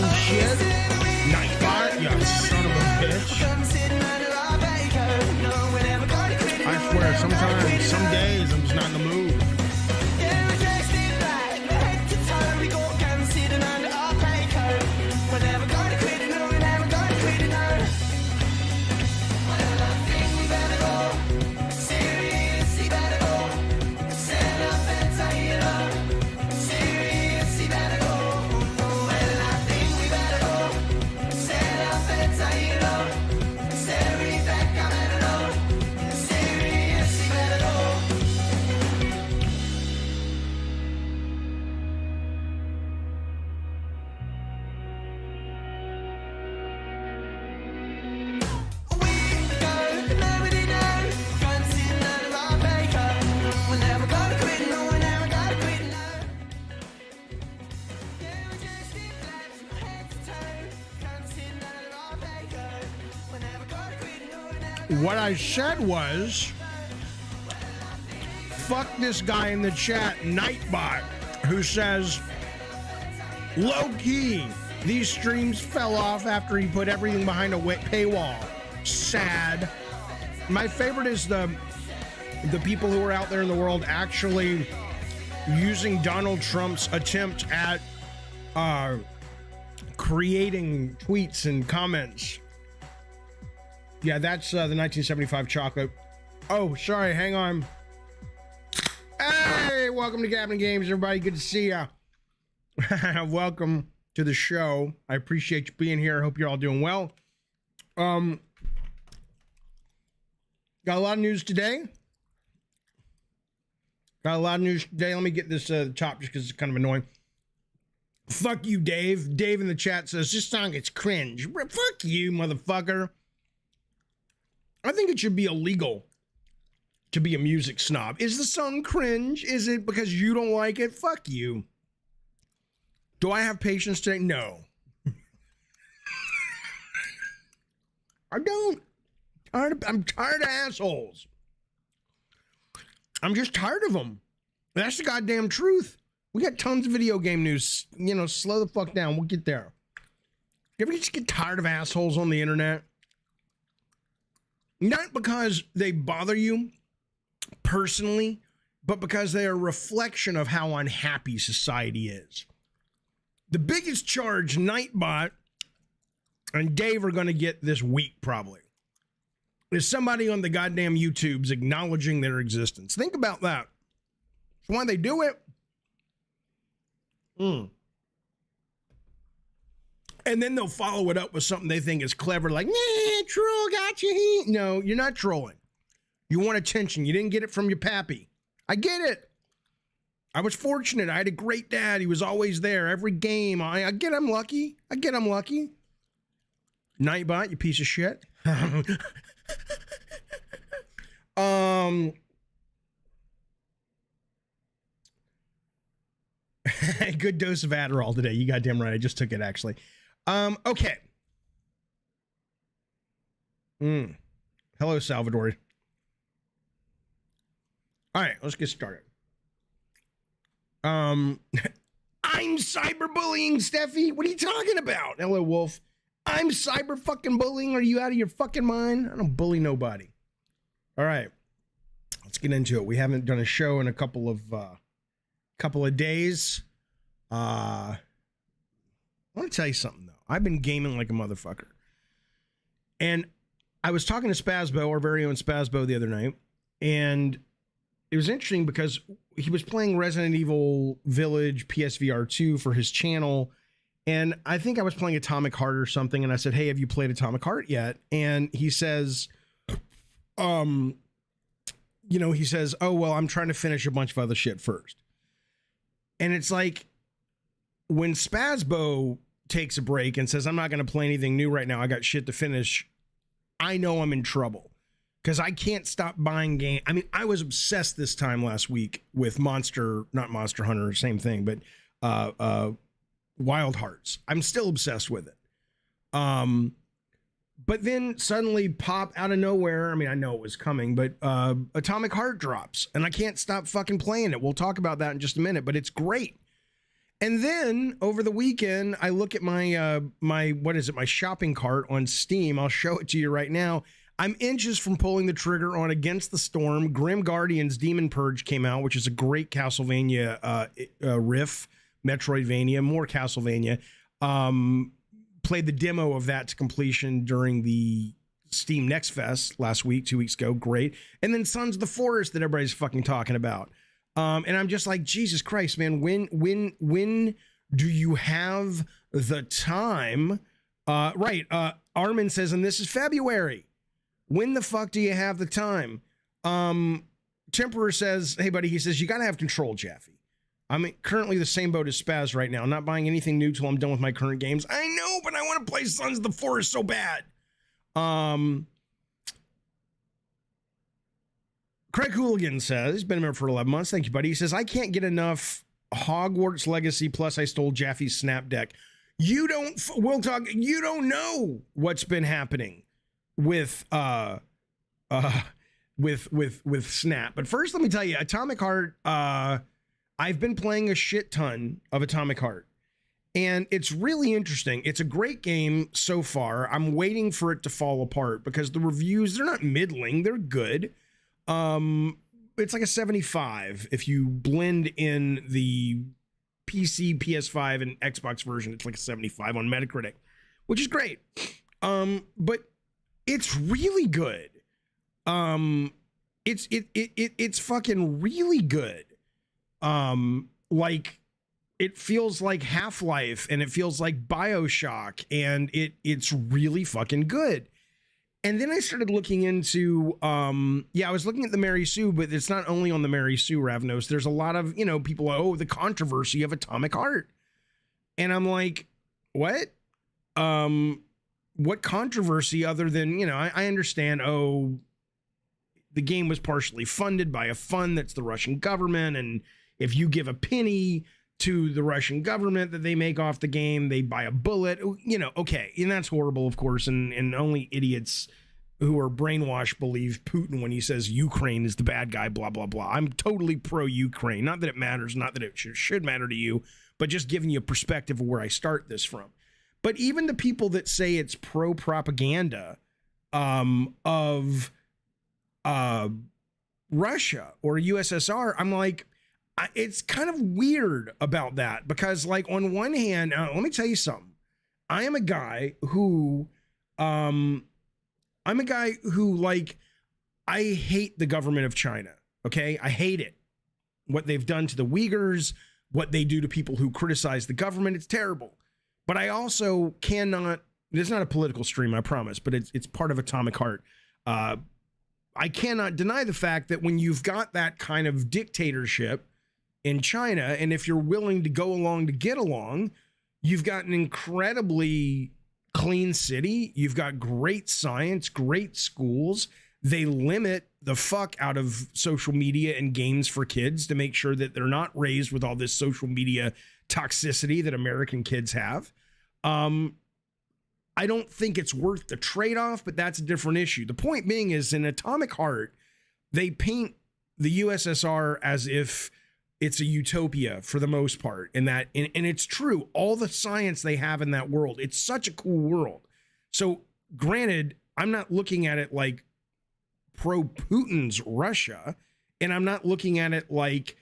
fucking shit. Nightbot, you son of a bitch. I swear, sometimes, some days, I'm just not in the mood. What I said was, fuck this guy in the chat, Nightbot, who says, low key, these streams fell off after he put everything behind a paywall. Sad. My favorite is the people who are out there in the world actually using Donald Trump's attempt at creating tweets and comments. Yeah, that's the 1975 chocolate. Oh, sorry, hang on. Hey, welcome to Gabbing Games, everybody. Good to see ya. Welcome to the show. I appreciate you being here. I hope you're all doing well. Got a lot of news today. Let me get this top just because it's kind of annoying. Fuck you, Dave. Dave in the chat says, this song is cringe. Fuck you, motherfucker. I think it should be illegal to be a music snob. Is the song cringe? Is it because you don't like it? Fuck you. Do I have patience today? No. I don't. I'm tired of assholes. I'm just tired of them. That's the goddamn truth. We got tons of video game news. You know, slow the fuck down. We'll get there. You ever just get tired of assholes on the internet? Not because they bother you personally, but because they are a reflection of how unhappy society is. The biggest charge Nightbot and Dave are going to get this week probably is somebody on the goddamn YouTubes acknowledging their existence. Think about that. That's why they do it. And then they'll follow it up with something they think is clever, like, nah, troll got you. No, you're not trolling. You want attention. You didn't get it from your pappy. I get it. I was fortunate. I had a great dad. He was always there. Every game. I get I'm lucky. Nightbot, you piece of shit. Good dose of Adderall today. You goddamn right. I just took it, actually. Okay. Hello, Salvador. All right, let's get started. I'm cyberbullying, Steffi. What are you talking about? Hello, Wolf. I'm cyber fucking bullying. Are you out of your fucking mind? I don't bully nobody. All right, let's get into it. We haven't done a show in a couple of days. I want to tell you something, though. I've been gaming like a motherfucker. And I was talking to Spazbo, our very own Spazbo, the other night. And it was interesting because he was playing Resident Evil Village PSVR 2 for his channel. And I think I was playing Atomic Heart or something. And I said, hey, have you played Atomic Heart yet? And he says, oh, well, I'm trying to finish a bunch of other shit first. And it's like, when Spazbo takes a break and says, I'm not going to play anything new right now, I got shit to finish, I know I'm in trouble because I can't stop buying games. I mean, I was obsessed this time last week with not Monster Hunter, same thing, but Wild Hearts. I'm still obsessed with it. But then suddenly pop out of nowhere. I mean, I know it was coming, but Atomic Heart drops and I can't stop fucking playing it. We'll talk about that in just a minute, but it's great. And then over the weekend, I look at my my shopping cart on Steam. I'll show it to you right now. I'm inches from pulling the trigger on Against the Storm. Grim Guardian's Demon Purge came out, which is a great Castlevania riff, Metroidvania, more Castlevania. Played the demo of that to completion during the Steam Next Fest last week, 2 weeks ago. Great. And then Sons of the Forest that everybody's fucking talking about. And I'm just like, Jesus Christ, man, when do you have the time? Right. Armin says, and this is February. When the fuck do you have the time? Temperer says, hey, buddy, he says, you got to have control, Jaffe. I'm currently the same boat as Spaz right now. I'm not buying anything new till I'm done with my current games. I know, but I want to play Sons of the Forest so bad. Craig Hooligan says, he's been a member for 11 months. Thank you, buddy. He says, I can't get enough Hogwarts Legacy, plus I stole Jaffe's Snap deck. You don't know what's been happening with Snap. But first, let me tell you, Atomic Heart, I've been playing a shit ton of Atomic Heart. And it's really interesting. It's a great game so far. I'm waiting for it to fall apart because the reviews, they're not middling, they're good. It's like a 75. If you blend in the PC, PS5, and Xbox version, it's like a 75 on Metacritic, which is great. But it's really good. It's fucking really good. Like, it feels like Half-Life, and it feels like BioShock, and it's really fucking good. And then I started looking into, I was looking at the Mary Sue, but it's not only on the Mary Sue, Ravnos. There's a lot of, people, the controversy of Atomic Heart. And I'm like, what? What controversy other than, I understand, the game was partially funded by a fund that's the Russian government. And if you give a penny to the Russian government that they make off the game, they buy a bullet, okay. And that's horrible, of course. And only idiots who are brainwashed believe Putin when he says Ukraine is the bad guy, blah, blah, blah. I'm totally pro-Ukraine. Not that it matters, not that it should matter to you, but just giving you a perspective of where I start this from. But even the people that say it's pro-propaganda of Russia or USSR, I'm like, it's kind of weird about that because, like, on one hand, let me tell you something. I am a guy who, like, I hate the government of China. Okay. I hate it. What they've done to the Uyghurs, what they do to people who criticize the government. It's terrible. But I also cannot, it's not a political stream, I promise, but it's part of Atomic Heart. I cannot deny the fact that when you've got that kind of dictatorship in China, and if you're willing to go along to get along, you've got an incredibly clean city. You've got great science, great schools. They limit the fuck out of social media and games for kids to make sure that they're not raised with all this social media toxicity that American kids have. I don't think it's worth the trade-off, but that's a different issue. The point being is in Atomic Heart, they paint the USSR as if it's a utopia for the most part, and it's true. All the science they have in that world, it's such a cool world. So granted, I'm not looking at it like pro-Putin's Russia, and I'm not looking at it like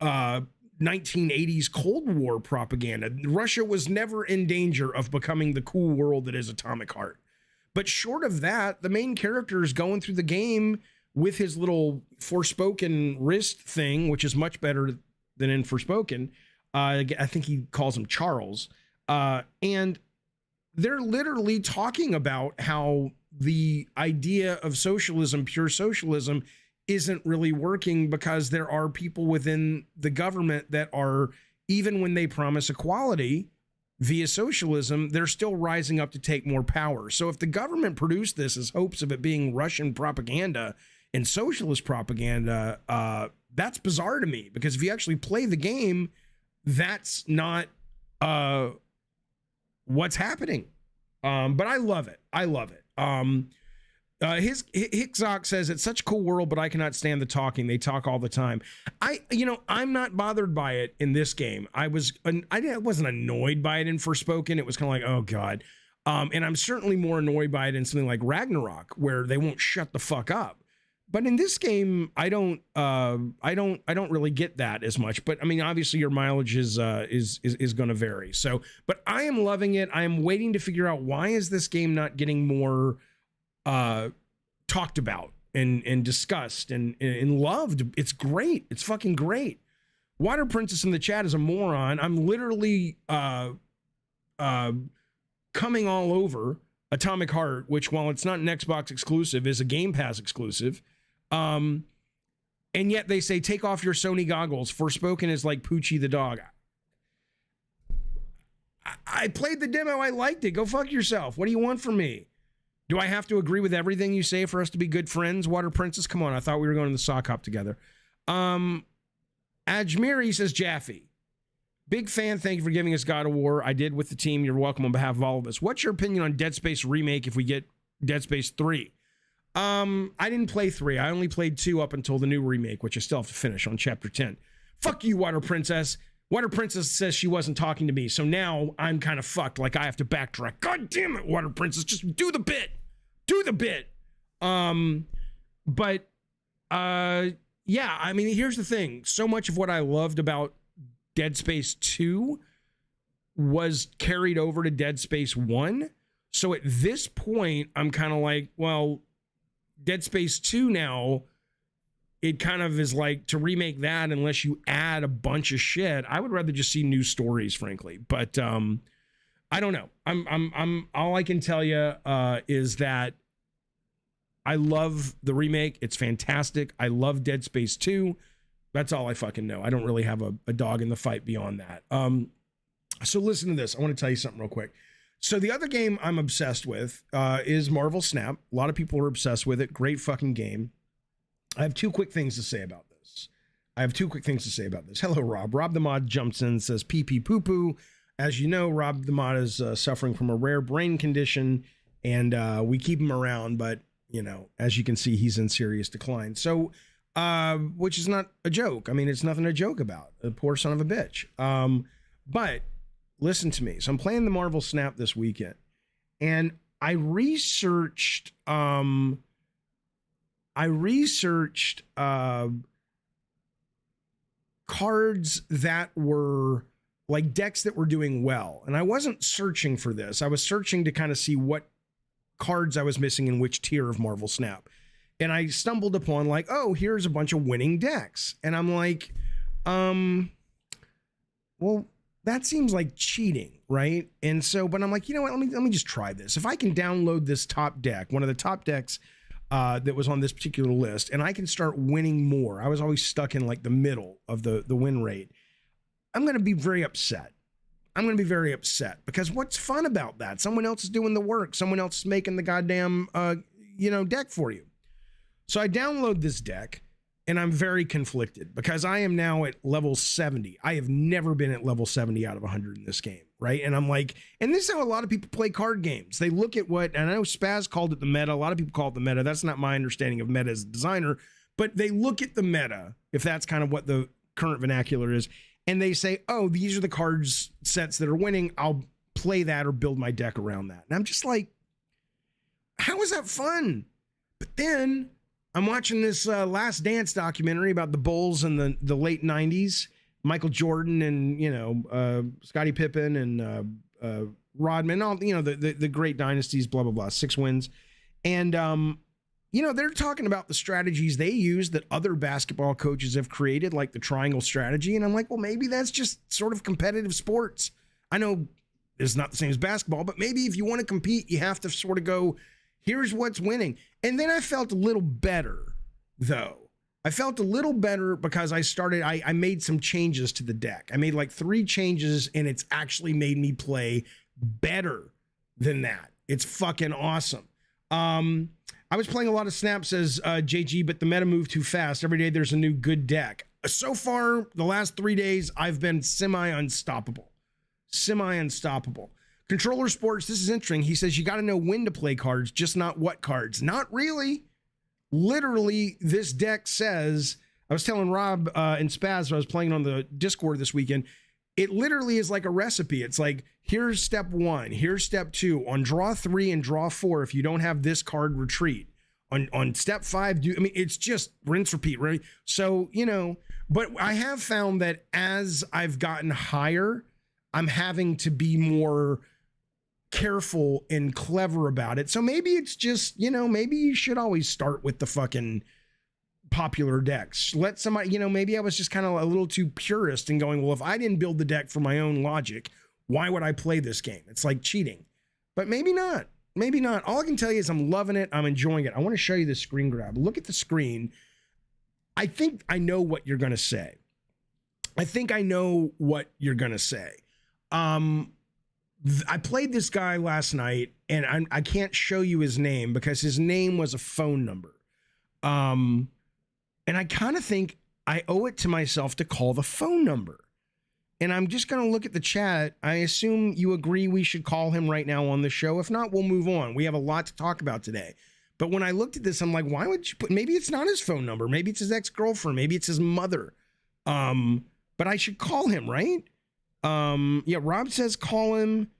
1980s Cold War propaganda. Russia was never in danger of becoming the cool world that is Atomic Heart. But short of that, the main character is going through the game with his little Forspoken wrist thing, which is much better than in Forspoken. I think he calls him Charles. And they're literally talking about how the idea of socialism, pure socialism, isn't really working because there are people within the government that are, even when they promise equality via socialism, they're still rising up to take more power. So if the government produced this as hopes of it being Russian propaganda and socialist propaganda, that's bizarre to me, because if you actually play the game, that's not what's happening. But I love it. I love it. Hicksock says it's such a cool world, but I cannot stand the talking. They talk all the time. I'm not bothered by it in this game. I wasn't annoyed by it in Forspoken. It was kind of like, oh god. And I'm certainly more annoyed by it in something like Ragnarok, where they won't shut the fuck up. But in this game, I don't really get that as much. But I mean, obviously your mileage is going to vary. So, but I am loving it. I am waiting to figure out, why is this game not getting more talked about and discussed and loved. It's great. It's fucking great. Water Princess in the chat is a moron. I'm literally coming all over Atomic Heart, which, while it's not an Xbox exclusive, is a Game Pass exclusive. And yet they say, take off your Sony goggles. Forspoken is like Poochie the dog. I played the demo. I liked it. Go fuck yourself. What do you want from me? Do I have to agree with everything you say for us to be good friends, Water Princess? Come on, I thought we were going to the sock hop together. Ajmiri says, Jaffe, big fan, thank you for giving us God of War. I did with the team. You're welcome on behalf of all of us. What's your opinion on Dead Space remake if we get Dead Space 3? I didn't play 3. I only played 2 up until the new remake, which I still have to finish on Chapter 10. Fuck you, Water Princess. Water Princess says she wasn't talking to me, so now I'm kind of fucked. Like, I have to backtrack. God damn it, Water Princess, just do the bit. Do the bit. Yeah, I mean, here's the thing. So much of what I loved about Dead Space 2 was carried over to Dead Space 1. So at this point, I'm kind of like, well, Dead Space 2 now, it kind of is like, to remake that, unless you add a bunch of shit, I would rather just see new stories, frankly. But I don't know. I'm all I can tell you is that I love the remake. It's fantastic. I love Dead Space 2. That's all I fucking know. I don't really have a dog in the fight beyond that. So listen to this. I want to tell you something real quick. So the other game I'm obsessed with is Marvel Snap. A lot of people are obsessed with it. Great fucking game. I have two quick things to say about this. Hello, Rob. Rob the Mod jumps in and says, pee pee poo poo. As you know, Rob the Mod is suffering from a rare brain condition, and we keep him around, but you know, as you can see, he's in serious decline. So, which is not a joke. I mean, it's nothing to joke about. A poor son of a bitch. But listen to me. So I'm playing the Marvel Snap this weekend, and I researched cards that were like decks that were doing well. And I wasn't searching for this. I was searching to kind of see what cards I was missing in which tier of Marvel Snap. And I stumbled upon like, oh, here's a bunch of winning decks. And I'm like, well, that seems like cheating, right? And so, but I'm like, you know what? Let me just try this. If I can download this top deck, one of the top decks that was on this particular list, and I can start winning more. I was always stuck in like the middle of the win rate. I'm going to be very upset. Because what's fun about that? Someone else is doing the work. Someone else is making the goddamn, deck for you. So I download this deck, and I'm very conflicted because I am now at level 70. I have never been at level 70 out of 100 in this game, right? And I'm like, and this is how a lot of people play card games. They look at what, and I know Spaz called it the meta. A lot of people call it the meta. That's not my understanding of meta as a designer, but they look at the meta, if that's kind of what the current vernacular is, and they say, oh, these are the cards sets that are winning. I'll play that or build my deck around that. And I'm just like, how is that fun? But then I'm watching this Last Dance documentary about the Bulls in the late 90s, Michael Jordan and, Scottie Pippen and Rodman, all, the great dynasties, blah, blah, blah, 6 wins. And, they're talking about the strategies they use that other basketball coaches have created, like the triangle strategy. And I'm like, well, maybe that's just sort of competitive sports. I know it's not the same as basketball, but maybe if you want to compete, you have to sort of go, here's what's winning. And then I felt a little better, though. I felt a little better because I made some changes to the deck. I made like 3 changes, and it's actually made me play better than that. It's fucking awesome. I was playing a lot of Snap, says JG, but the meta moved too fast. Every day there's a new good deck. So far, the last 3 days, I've been semi-unstoppable. Controller Sports, this is interesting. He says you got to know when to play cards, just not what cards. Not really. Literally, this deck says, I was telling Rob and Spaz, I was playing on the Discord this weekend, it literally is like a recipe. It's like, here's step 1, here's step 2. On draw 3 and draw 4, if you don't have this card, retreat. On step 5, it's just rinse, repeat, right? So, but I have found that as I've gotten higher, I'm having to be more careful and clever about it. So maybe it's just, maybe you should always start with the fucking popular decks. Let somebody, maybe I was just kind of a little too purist and going, well, if I didn't build the deck for my own logic, why would I play this game? It's like cheating. But maybe not. Maybe not. All I can tell you is I'm loving it. I'm enjoying it. I want to show you the screen grab. Look at the screen. I think I know what you're going to say. I played this guy last night, and I can't show you his name because his name was a phone number. And I kind of think I owe it to myself to call the phone number. And I'm just going to look at the chat. I assume you agree we should call him right now on the show. If not, we'll move on. We have a lot to talk about today. But when I looked at this, I'm like, why would you put, maybe it's not his phone number. Maybe it's his ex-girlfriend. Maybe it's his mother. But I should call him, right? Yeah, Rob says call him.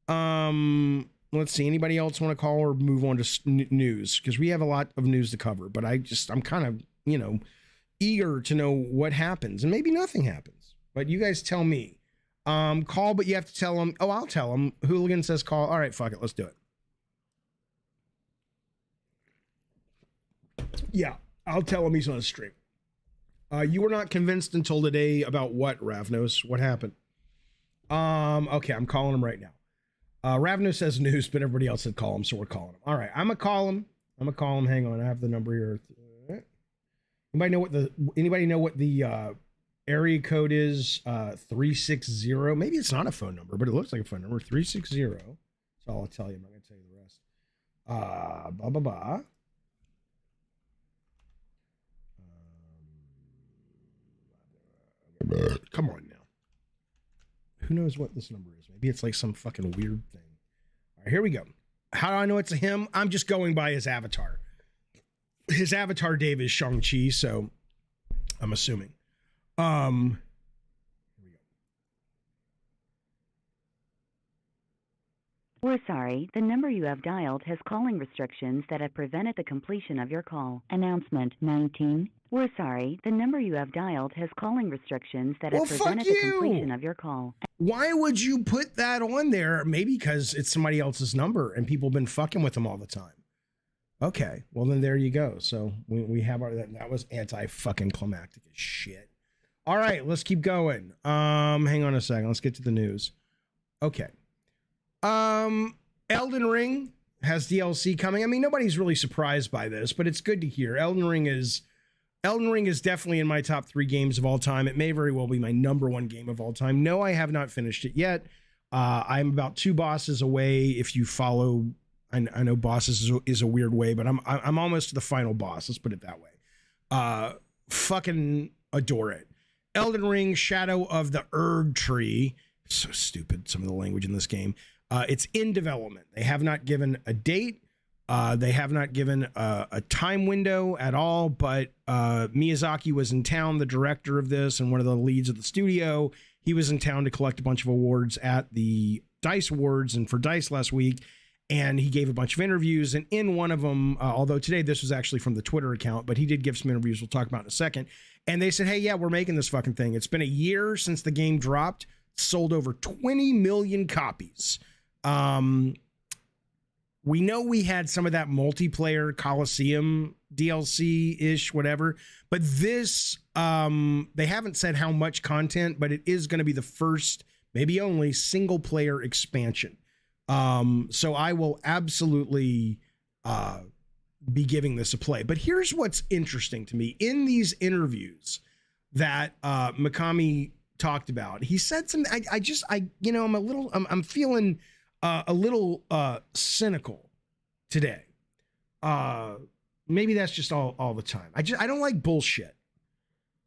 Let's see. Anybody else want to call or move on to news? Because we have a lot of news to cover. But I'm kind of, eager to know what happens. And maybe nothing happens. But you guys tell me. Call, but you have to tell him. Oh, I'll tell him. Hooligan says call. All right, fuck it. Let's do it. Yeah, I'll tell him he's on a stream. You were not convinced until today about what, Ravnos? What happened? Okay, I'm calling him right now. Ravnos says news, but everybody else said call him, so we're calling him. All right, I'm gonna call him. Hang on, I have the number here. Anybody know what the area code is? 360. Maybe it's not a phone number, but it looks like a phone number. 360. That's all I'll tell you. I'm not gonna tell you the rest. Come on now. Who knows what this number is? Maybe it's like some fucking weird thing. All right, here we go. How do I know it's a him? I'm just going by his avatar. His avatar, Dave, is Shang-Chi, so I'm assuming. Here we go. We're sorry, the number you have dialed has calling restrictions that have prevented the completion of your call. Announcement 19. We're sorry, the number you have dialed has calling restrictions that have prevented the completion of your call. Why would you put that on there? Maybe because it's somebody else's number and people have been fucking with them all the time. Okay, well then there you go. So we have our, that was anti-fucking climactic as shit. All right, let's keep going. Hang on a second. Let's get to the news. Okay. Elden Ring has DLC coming. I mean, nobody's really surprised by this, but it's good to hear. Elden Ring is definitely in my top 3 games of all time. It may very well be my number 1 game of all time. No, I have not finished it yet. I'm about 2 bosses away. If you follow, I know bosses is a weird way, but I'm almost to the final boss. Let's put it that way. Fucking adore it. Elden Ring, Shadow of the Erd Tree. So stupid, some of the language in this game. It's in development. They have not given a date. They have not given a time window at all, but Miyazaki was in town, the director of this and one of the leads of the studio. He was in town to collect a bunch of awards at the DICE Awards and for DICE last week, and he gave a bunch of interviews, and in one of them, although today this was actually from the Twitter account, but he did give some interviews we'll talk about in a second, and they said, hey, yeah, we're making this fucking thing. It's been a year since the game dropped, sold over 20 million copies. We know we had some of that multiplayer Coliseum DLC-ish, whatever, but this, they haven't said how much content, but it is going to be the first, maybe only, single-player expansion. So I will absolutely be giving this a play. But here's what's interesting to me. In these interviews that Mikami talked about, he said something, I'm feeling a little cynical today. Maybe that's just all the time. I don't like bullshit.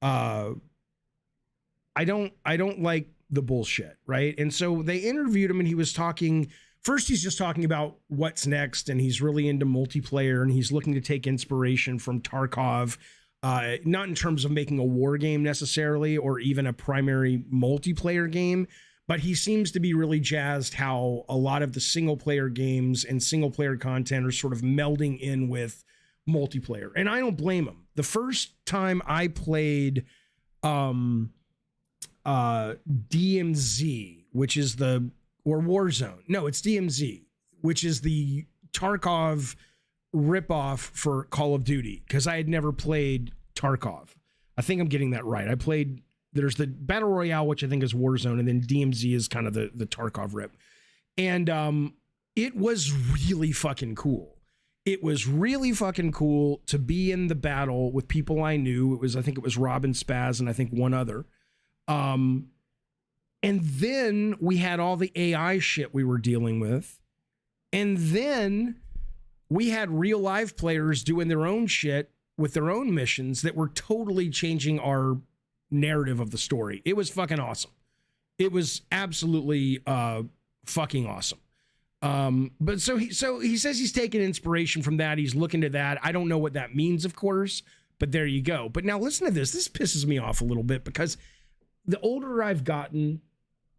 I don't like the bullshit, right? And so they interviewed him, and he was talking. First, he's just talking about what's next, and he's really into multiplayer, and he's looking to take inspiration from Tarkov, not in terms of making a war game necessarily, or even a primary multiplayer game, but he seems to be really jazzed how a lot of the single player games and single player content are sort of melding in with multiplayer. And I don't blame him. The first time I played DMZ, which is or Warzone. No, it's DMZ, which is the Tarkov ripoff for Call of Duty, because I had never played Tarkov. I think I'm getting that right. There's the Battle Royale, which I think is Warzone, and then DMZ is kind of the Tarkov rip. And it was really fucking cool. It was really fucking cool to be in the battle with people I knew. I think it was Rob and Spaz and I think one other. And then we had all the AI shit we were dealing with. And then we had real live players doing their own shit with their own missions that were totally changing our narrative of the story. It was fucking awesome. It was absolutely fucking awesome. But so he says he's taking inspiration from that. He's looking to that. I don't know what that means, of course, but there you go. But now listen to this. This pisses me off a little bit because the older I've gotten,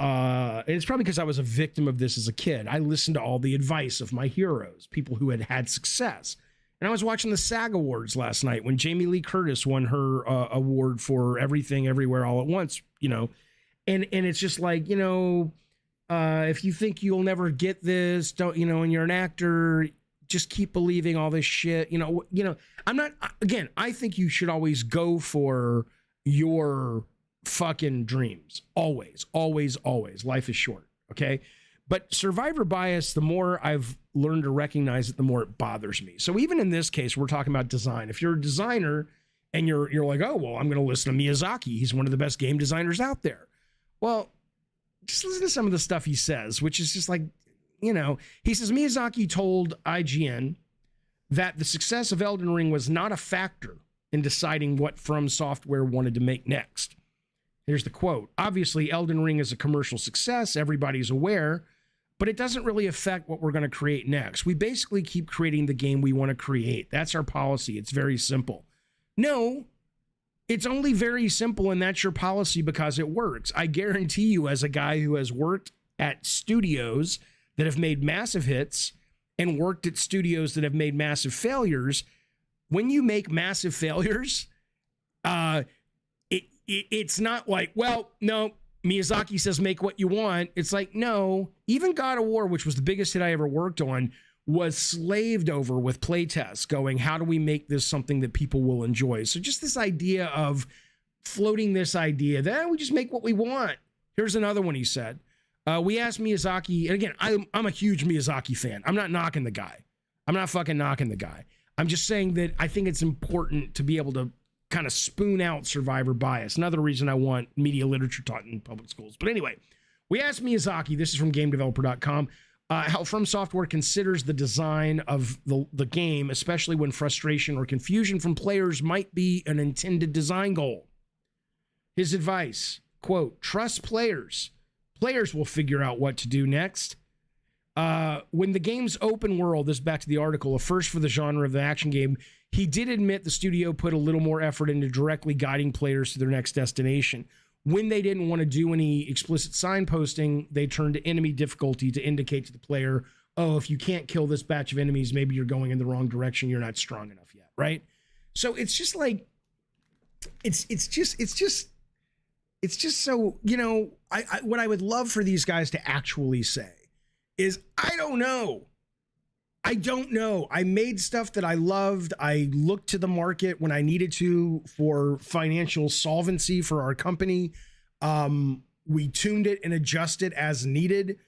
and it's probably because I was a victim of this as a kid, I listened to all the advice of my heroes, people who had had success. And I was watching the SAG Awards last night when Jamie Lee Curtis won her award for Everything Everywhere All at Once, and it's just like, if you think you'll never get this, don't, and you're an actor, just keep believing all this shit. I'm not, again, I think you should always go for your fucking dreams. Always, always, always. Life is short. Okay. But survivor bias, the more I've learned to recognize it, the more it bothers me. So even in this case, we're talking about design. If you're a designer and you're like, oh, well, I'm going to listen to Miyazaki. He's one of the best game designers out there. Well, just listen to some of the stuff he says, which is just like, he says Miyazaki told IGN that the success of Elden Ring was not a factor in deciding what From Software wanted to make next. Here's the quote. Obviously, Elden Ring is a commercial success. Everybody's aware, but it doesn't really affect what we're going to create next. We basically keep creating the game we want to create. That's our policy. It's very simple. No, it's only very simple, and that's your policy because it works. I guarantee you, as a guy who has worked at studios that have made massive hits and worked at studios that have made massive failures, when you make massive failures, it's not like, well, no, Miyazaki says make what you want. It's like, no, even God of War, which was the biggest hit I ever worked on, was slaved over with playtests going, how do we make this something that people will enjoy? So just this idea of floating this idea that we just make what we want. Here's another one he said. We asked Miyazaki, and again, I'm a huge Miyazaki fan. I'm not knocking the guy. I'm not fucking knocking the guy. I'm just saying that I think it's important to be able to kind of spoon out survivor bias. Another reason I want media literature taught in public schools. But anyway, we asked Miyazaki, this is from GameDeveloper.com, how From Software considers the design of the game, especially when frustration or confusion from players might be an intended design goal. His advice, quote, trust players. Players will figure out what to do next. When the game's open world, this is back to the article, a first for the genre of the action game, he did admit the studio put a little more effort into directly guiding players to their next destination. When they didn't want to do any explicit signposting, they turned to enemy difficulty to indicate to the player, oh, if you can't kill this batch of enemies, maybe you're going in the wrong direction. You're not strong enough yet, right? So it's just like, it's just so, what I would love for these guys to actually say is, I don't know. I made stuff that I loved. I looked to the market when I needed to for financial solvency for our company. We tuned it and adjusted as needed,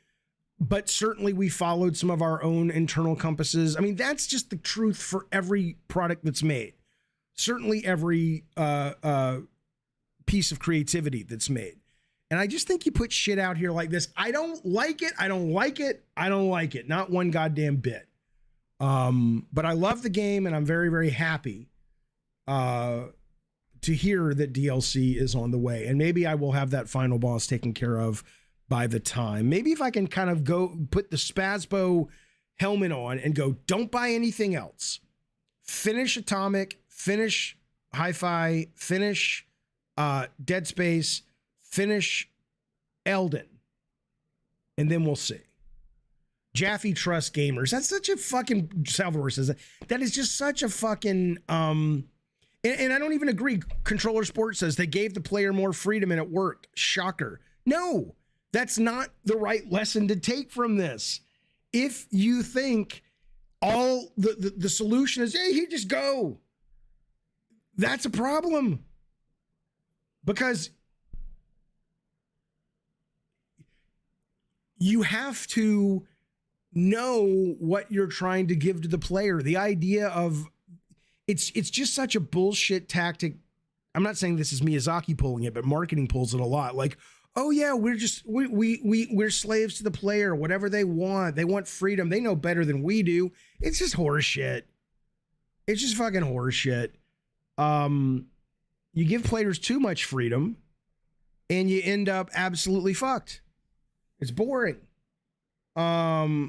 but certainly we followed some of our own internal compasses. I mean, that's just the truth for every product that's made. Certainly every piece of creativity that's made. And I just think you put shit out here like this. I don't like it. I don't like it. I don't like it. Not one goddamn bit. But I love the game and I'm very, very happy. to hear that DLC is on the way, and maybe I will have that final boss taken care of by the time. Maybe if I can kind of go put the Spazbo helmet on and go, don't buy anything else. Finish Atomic, finish Hi-Fi, finish Dead Space, finish Elden, and then we'll see. Jaffe Trust Gamers. That's such a fucking, Salvador says that is just such a fucking, and I don't even agree. Controller Sports says they gave the player more freedom and it worked. Shocker. No, that's not the right lesson to take from this. If you think all the solution is, hey, you just go, that's a problem. Because you have to know what you're trying to give to the player. The idea of it's just such a bullshit tactic. I'm not saying this is Miyazaki pulling it, but marketing pulls it a lot. Like, oh yeah, we're slaves to the player, whatever they want. They want freedom. They know better than we do. It's just horse shit. It's just fucking horse shit. You give players too much freedom and you end up absolutely fucked. It's boring.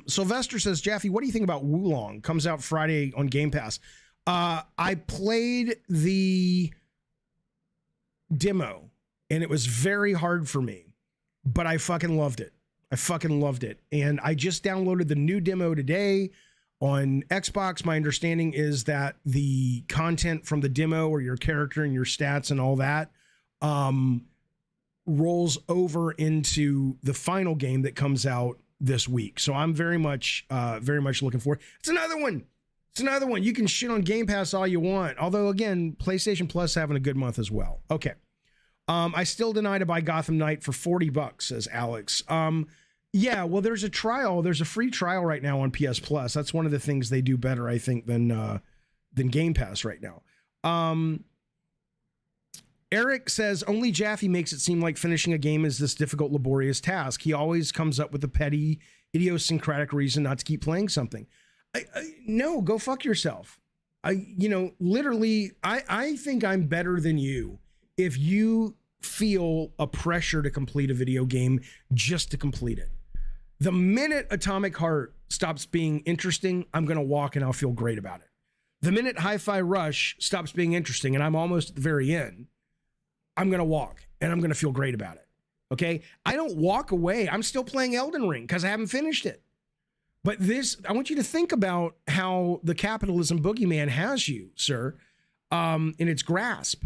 Sylvester says, Jaffe, what do you think about Wulong? Comes out Friday on Game Pass. I played the demo and it was very hard for me, but I fucking loved it. And I just downloaded the new demo today on Xbox. My understanding is that the content from the demo, or your character and your stats and all that, rolls over into the final game that comes out this week. So I'm very much looking forward. It's another one. You can shit on Game Pass all you want. Although, again, PlayStation Plus having a good month as well. Okay. I still deny to buy Gotham Knight for $40, says Alex. Yeah, well, there's a trial. There's a free trial right now on PS Plus. That's one of the things they do better, I think, than Game Pass right now. Eric says, only Jaffe makes it seem like finishing a game is this difficult, laborious task. He always comes up with a petty, idiosyncratic reason not to keep playing something. No, go fuck yourself. Literally, I think I'm better than you if you feel a pressure to complete a video game just to complete it. The minute Atomic Heart stops being interesting, I'm going to walk and I'll feel great about it. The minute Hi-Fi Rush stops being interesting and I'm almost at the very end, I'm going to walk and I'm going to feel great about it. Okay. I don't walk away. I'm still playing Elden Ring because I haven't finished it. But I want you to think about how the capitalism boogeyman has you, sir, in its grasp.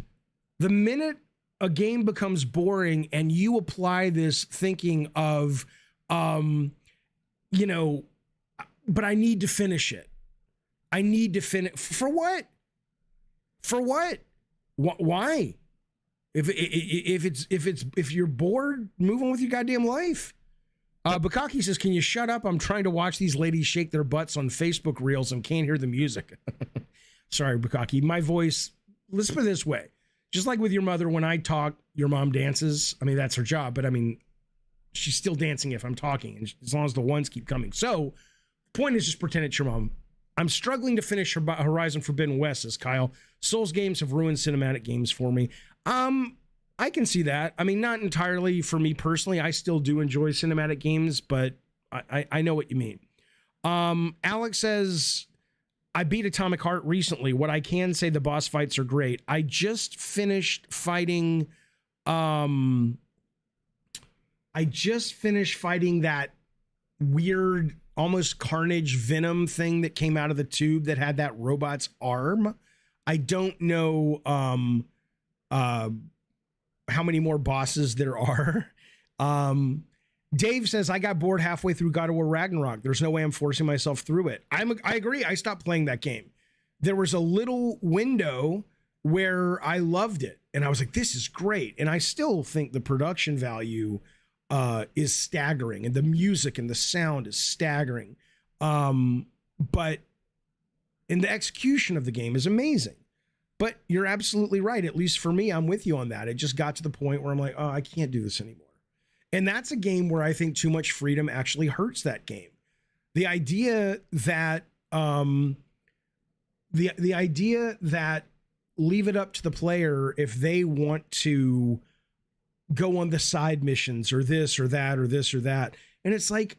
The minute a game becomes boring and you apply this thinking of, but I need to finish it. I need to finish. For what? Why? If you're bored, move on with your goddamn life. Bukaki says, can you shut up? I'm trying to watch these ladies shake their butts on Facebook Reels and can't hear the music. Sorry, Bukaki. My voice, let's put it this way. Just like with your mother, when I talk, your mom dances. I mean, that's her job, but I mean, she's still dancing if I'm talking, and as long as the ones keep coming. So, the point is just pretend it's your mom. I'm struggling to finish Horizon Forbidden West, says Kyle. Souls games have ruined cinematic games for me. I can see that. I mean, not entirely for me personally. I still do enjoy cinematic games, but I know what you mean. Alex says, I beat Atomic Heart recently. What I can say, the boss fights are great. I just finished fighting that weird, almost Carnage Venom thing that came out of the tube that had that robot's arm. I don't know how many more bosses there are. Dave says, I got bored halfway through God of War Ragnarok. There's no way I'm forcing myself through it. I agree. I stopped playing that game. There was a little window where I loved it. And I was like, this is great. And I still think the production value is staggering. And the music and the sound is staggering. But in the execution of the game is amazing. But you're absolutely right. At least for me, I'm with you on that. It just got to the point where I'm like, oh, I can't do this anymore. And that's a game where I think too much freedom actually hurts that game. The idea that leave it up to the player if they want to go on the side missions or this or that or this or that. And it's like,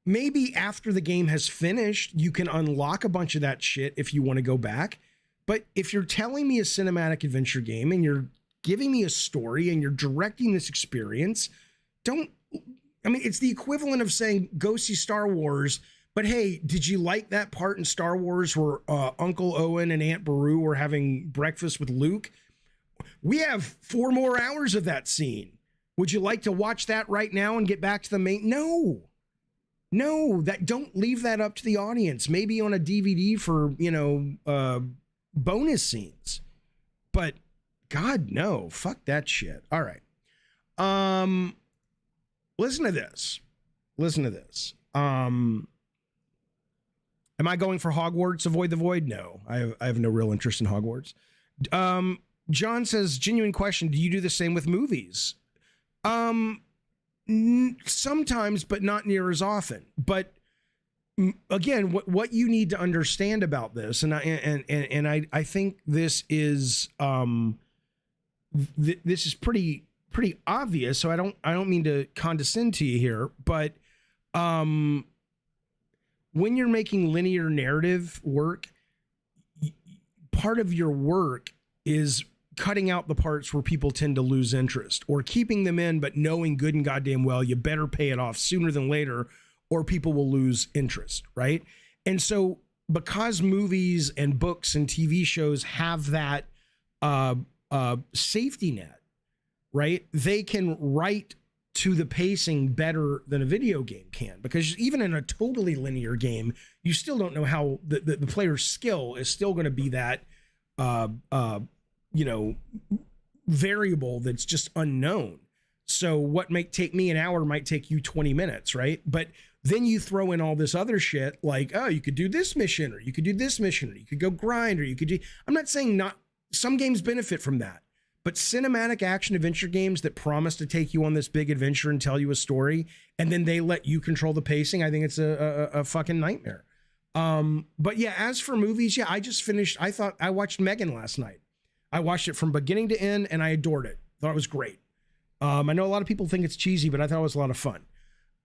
maybe after the game has finished, you can unlock a bunch of that shit if you want to go back. But if you're telling me a cinematic adventure game and you're giving me a story and you're directing this experience, it's the equivalent of saying, go see Star Wars, but hey, did you like that part in Star Wars where Uncle Owen and Aunt Beru were having breakfast with Luke? We have 4 more hours of that scene. Would you like to watch that right now and get back to the main? No, don't leave that up to the audience. Maybe on a DVD for, bonus scenes, but God, no, fuck that shit. All right. Listen to this. Am I going for Hogwarts Avoid the Void? No, I have no real interest in Hogwarts. John says, genuine question. Do you do the same with movies? Sometimes, but not near as often. But again, what you need to understand about this, and I think this is this is pretty obvious. So I don't mean to condescend to you here, but when you're making linear narrative work, part of your work is cutting out the parts where people tend to lose interest, or keeping them in, but knowing good and goddamn well you better pay it off sooner than later, or people will lose interest, right? And so because movies and books and TV shows have that safety net, right? They can write to the pacing better than a video game can, because even in a totally linear game, you still don't know how the player's skill is still going to be that, variable that's just unknown. So what might take me an hour might take you 20 minutes, right? But then you throw in all this other shit like, oh, you could do this mission, or you could do this mission, or you could go grind, or you could do, I'm not saying some games benefit from that, but cinematic action adventure games that promise to take you on this big adventure and tell you a story, and then they let you control the pacing, I think it's a fucking nightmare. But yeah, as for movies, I just finished, I watched Megan last night. I watched it from beginning to end and I adored it. Thought it was great. I know a lot of people think it's cheesy, but I thought it was a lot of fun.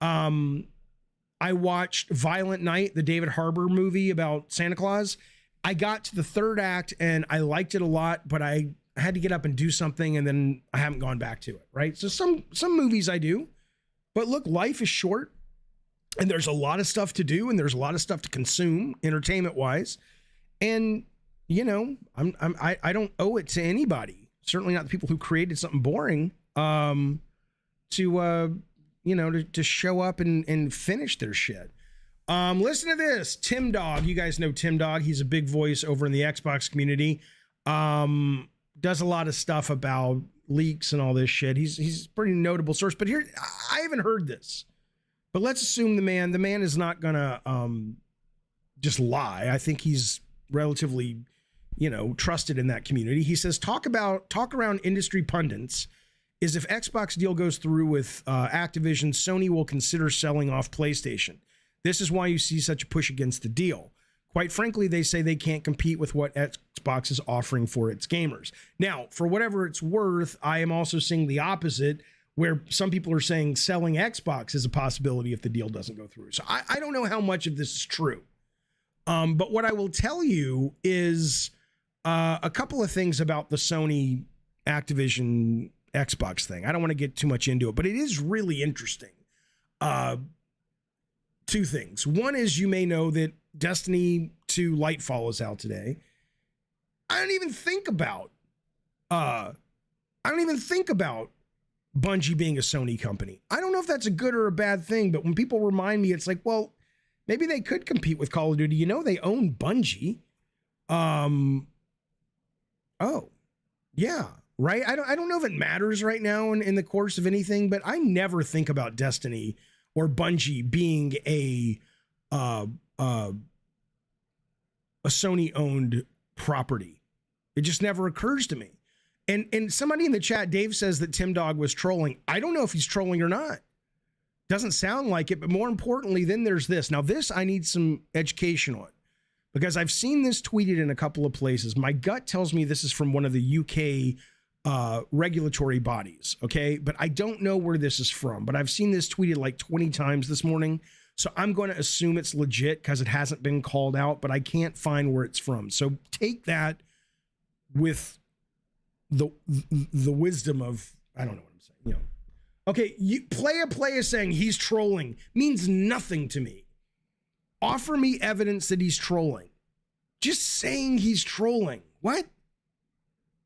I watched Violent Night, the David Harbour movie about Santa Claus. I got to the 3rd act and I liked it a lot, but I had to get up and do something, and then I haven't gone back to it, right? So some movies I do, but look, life is short and there's a lot of stuff to do and there's a lot of stuff to consume entertainment wise. And I don't owe it to anybody, certainly not the people who created something boring, to show up and finish their shit. Listen to this. Tim Dog. You guys know Tim Dog. He's a big voice over in the Xbox community. Does a lot of stuff about leaks and all this shit. He's a pretty notable source, but here, I haven't heard this, but let's assume the man is not gonna, just lie. I think he's relatively, trusted in that community. He says, talk around industry pundits is if Xbox deal goes through with Activision, Sony will consider selling off PlayStation. This is why you see such a push against the deal. Quite frankly, they say they can't compete with what Xbox is offering for its gamers. Now, for whatever it's worth, I am also seeing the opposite, where some people are saying selling Xbox is a possibility if the deal doesn't go through. So I don't know how much of this is true. But what I will tell you is a couple of things about the Sony Activision Xbox thing. I don't want to get too much into it, but it is really interesting. 2 things. One is, you may know that Destiny 2 Lightfall is out today. I don't even think about Bungie being a Sony company. I don't know if that's a good or a bad thing, but when people remind me, it's like, well, maybe they could compete with Call of Duty. They own Bungie. Oh, yeah, right. I don't know if it matters right now in the course of anything, but I never think about Destiny or Bungie being a Sony-owned property. It just never occurs to me. And somebody in the chat, Dave, says that Tim Dog was trolling. I don't know if he's trolling or not. Doesn't sound like it, but more importantly, then there's this. Now, this I need some education on. because I've seen this tweeted in a couple of places. My gut tells me this is from one of the UK regulatory bodies, okay? But I don't know where this is from, but I've seen this tweeted like 20 times this morning. So I'm going to assume it's legit because it hasn't been called out, but I can't find where it's from. So take that with the wisdom of, I don't know what I'm saying, you know. Okay, player saying he's trolling means nothing to me. Offer me evidence that he's trolling. Just saying he's trolling. What?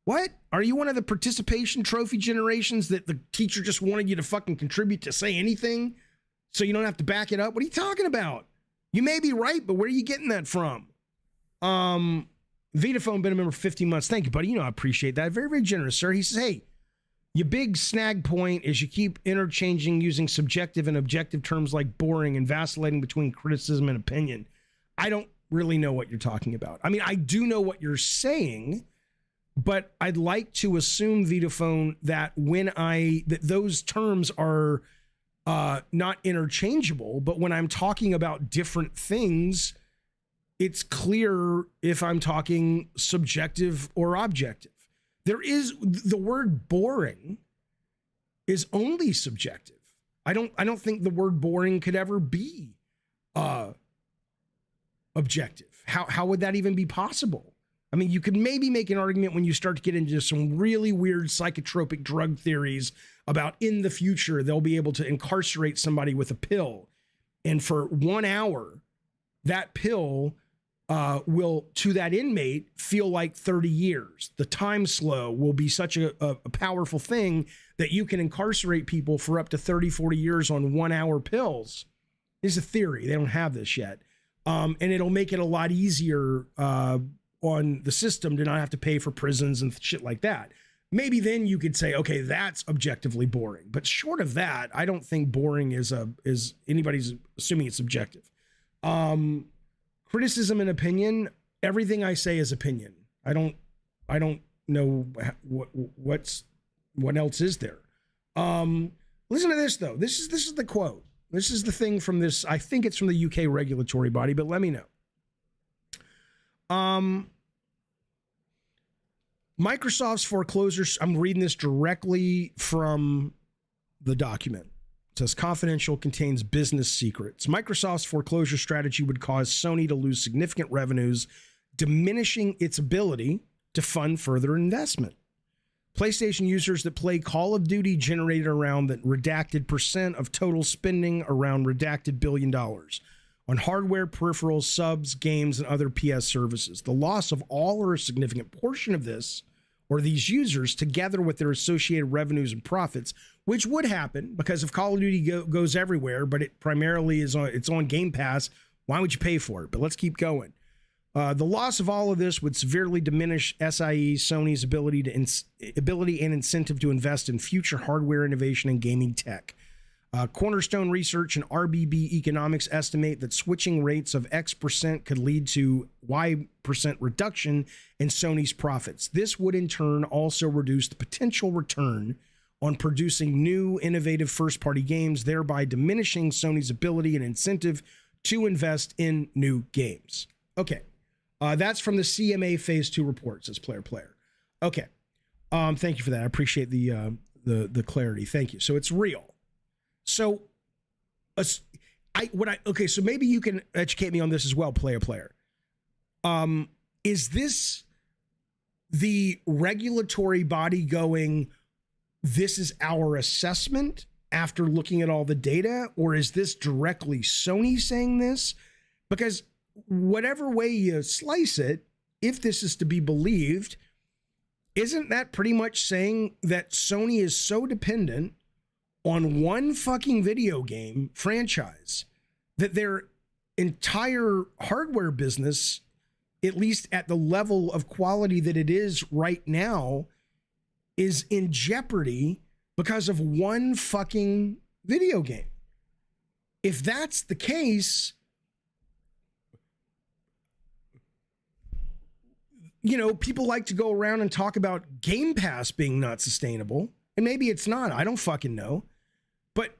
What? Are you one of the participation trophy generations that the teacher just wanted you to fucking contribute to say anything so you don't have to back it up? What are you talking about? You may be right, but where are you getting that from? Vitaphone been a member for 15 months. Thank you, buddy. You know, I appreciate that. Very, very generous, sir. He says, hey, your big snag point is you keep interchanging using subjective and objective terms like boring and vacillating between criticism and opinion. I don't really know what you're talking about. I mean, I do know what you're saying, but I'd like to assume, Vitaphone, that that those terms are not interchangeable, but when I'm talking about different things, it's clear if I'm talking subjective or objective. The word boring is only subjective. I don't think the word boring could ever be objective. How would that even be possible? I mean, you could maybe make an argument when you start to get into some really weird psychotropic drug theories about in the future, they'll be able to incarcerate somebody with a pill. And for 1 hour, that pill will, to that inmate, feel like 30 years. The time slow will be such a powerful thing that you can incarcerate people for up to 30, 40 years on 1 hour pills. It's a theory. They don't have this yet. And it'll make it a lot easier on the system to not have to pay for prisons and shit like that. Maybe then you could say, okay, that's objectively boring. But short of that, I don't think boring is anybody's assuming it's subjective. Criticism and opinion, everything I say is opinion. I don't know what else is there. Listen to this though. This is the quote. This is the thing from this. I think it's from the UK regulatory body, but let me know. Microsoft's foreclosures. I'm reading this directly from the document. It says confidential, contains business secrets. Microsoft's foreclosure strategy would cause Sony to lose significant revenues, diminishing its ability to fund further investment. PlayStation users that play Call of Duty generated around the redacted percent of total spending around redacted $1 billion on hardware, peripherals, subs, games, and other PS services. The loss of all or a significant portion of this, or these users, together with their associated revenues and profits, which would happen because if Call of Duty goes everywhere, but it primarily is on Game Pass, why would you pay for it? But let's keep going. The loss of all of this would severely diminish Sony's ability and incentive to invest in future hardware innovation and gaming tech. Cornerstone Research and RBB Economics estimate that switching rates of X% could lead to Y% reduction in Sony's profits. This would in turn also reduce the potential return on producing new innovative first-party games, thereby diminishing Sony's ability and incentive to invest in new games. Okay. That's from the CMA Phase 2 report, says Player. Okay. Thank you for that. I appreciate the clarity. Thank you. So it's real. So so maybe you can educate me on this as well, Player. Is this the regulatory body going, this is our assessment after looking at all the data, or is this directly Sony saying this? Because whatever way you slice it, if this is to be believed, isn't that pretty much saying that Sony is so dependent on one fucking video game franchise that their entire hardware business, at least at the level of quality that it is right now, is in jeopardy because of one fucking video game? If that's the case, you know, people like to go around and talk about Game Pass being not sustainable, and maybe it's not. I don't fucking know. But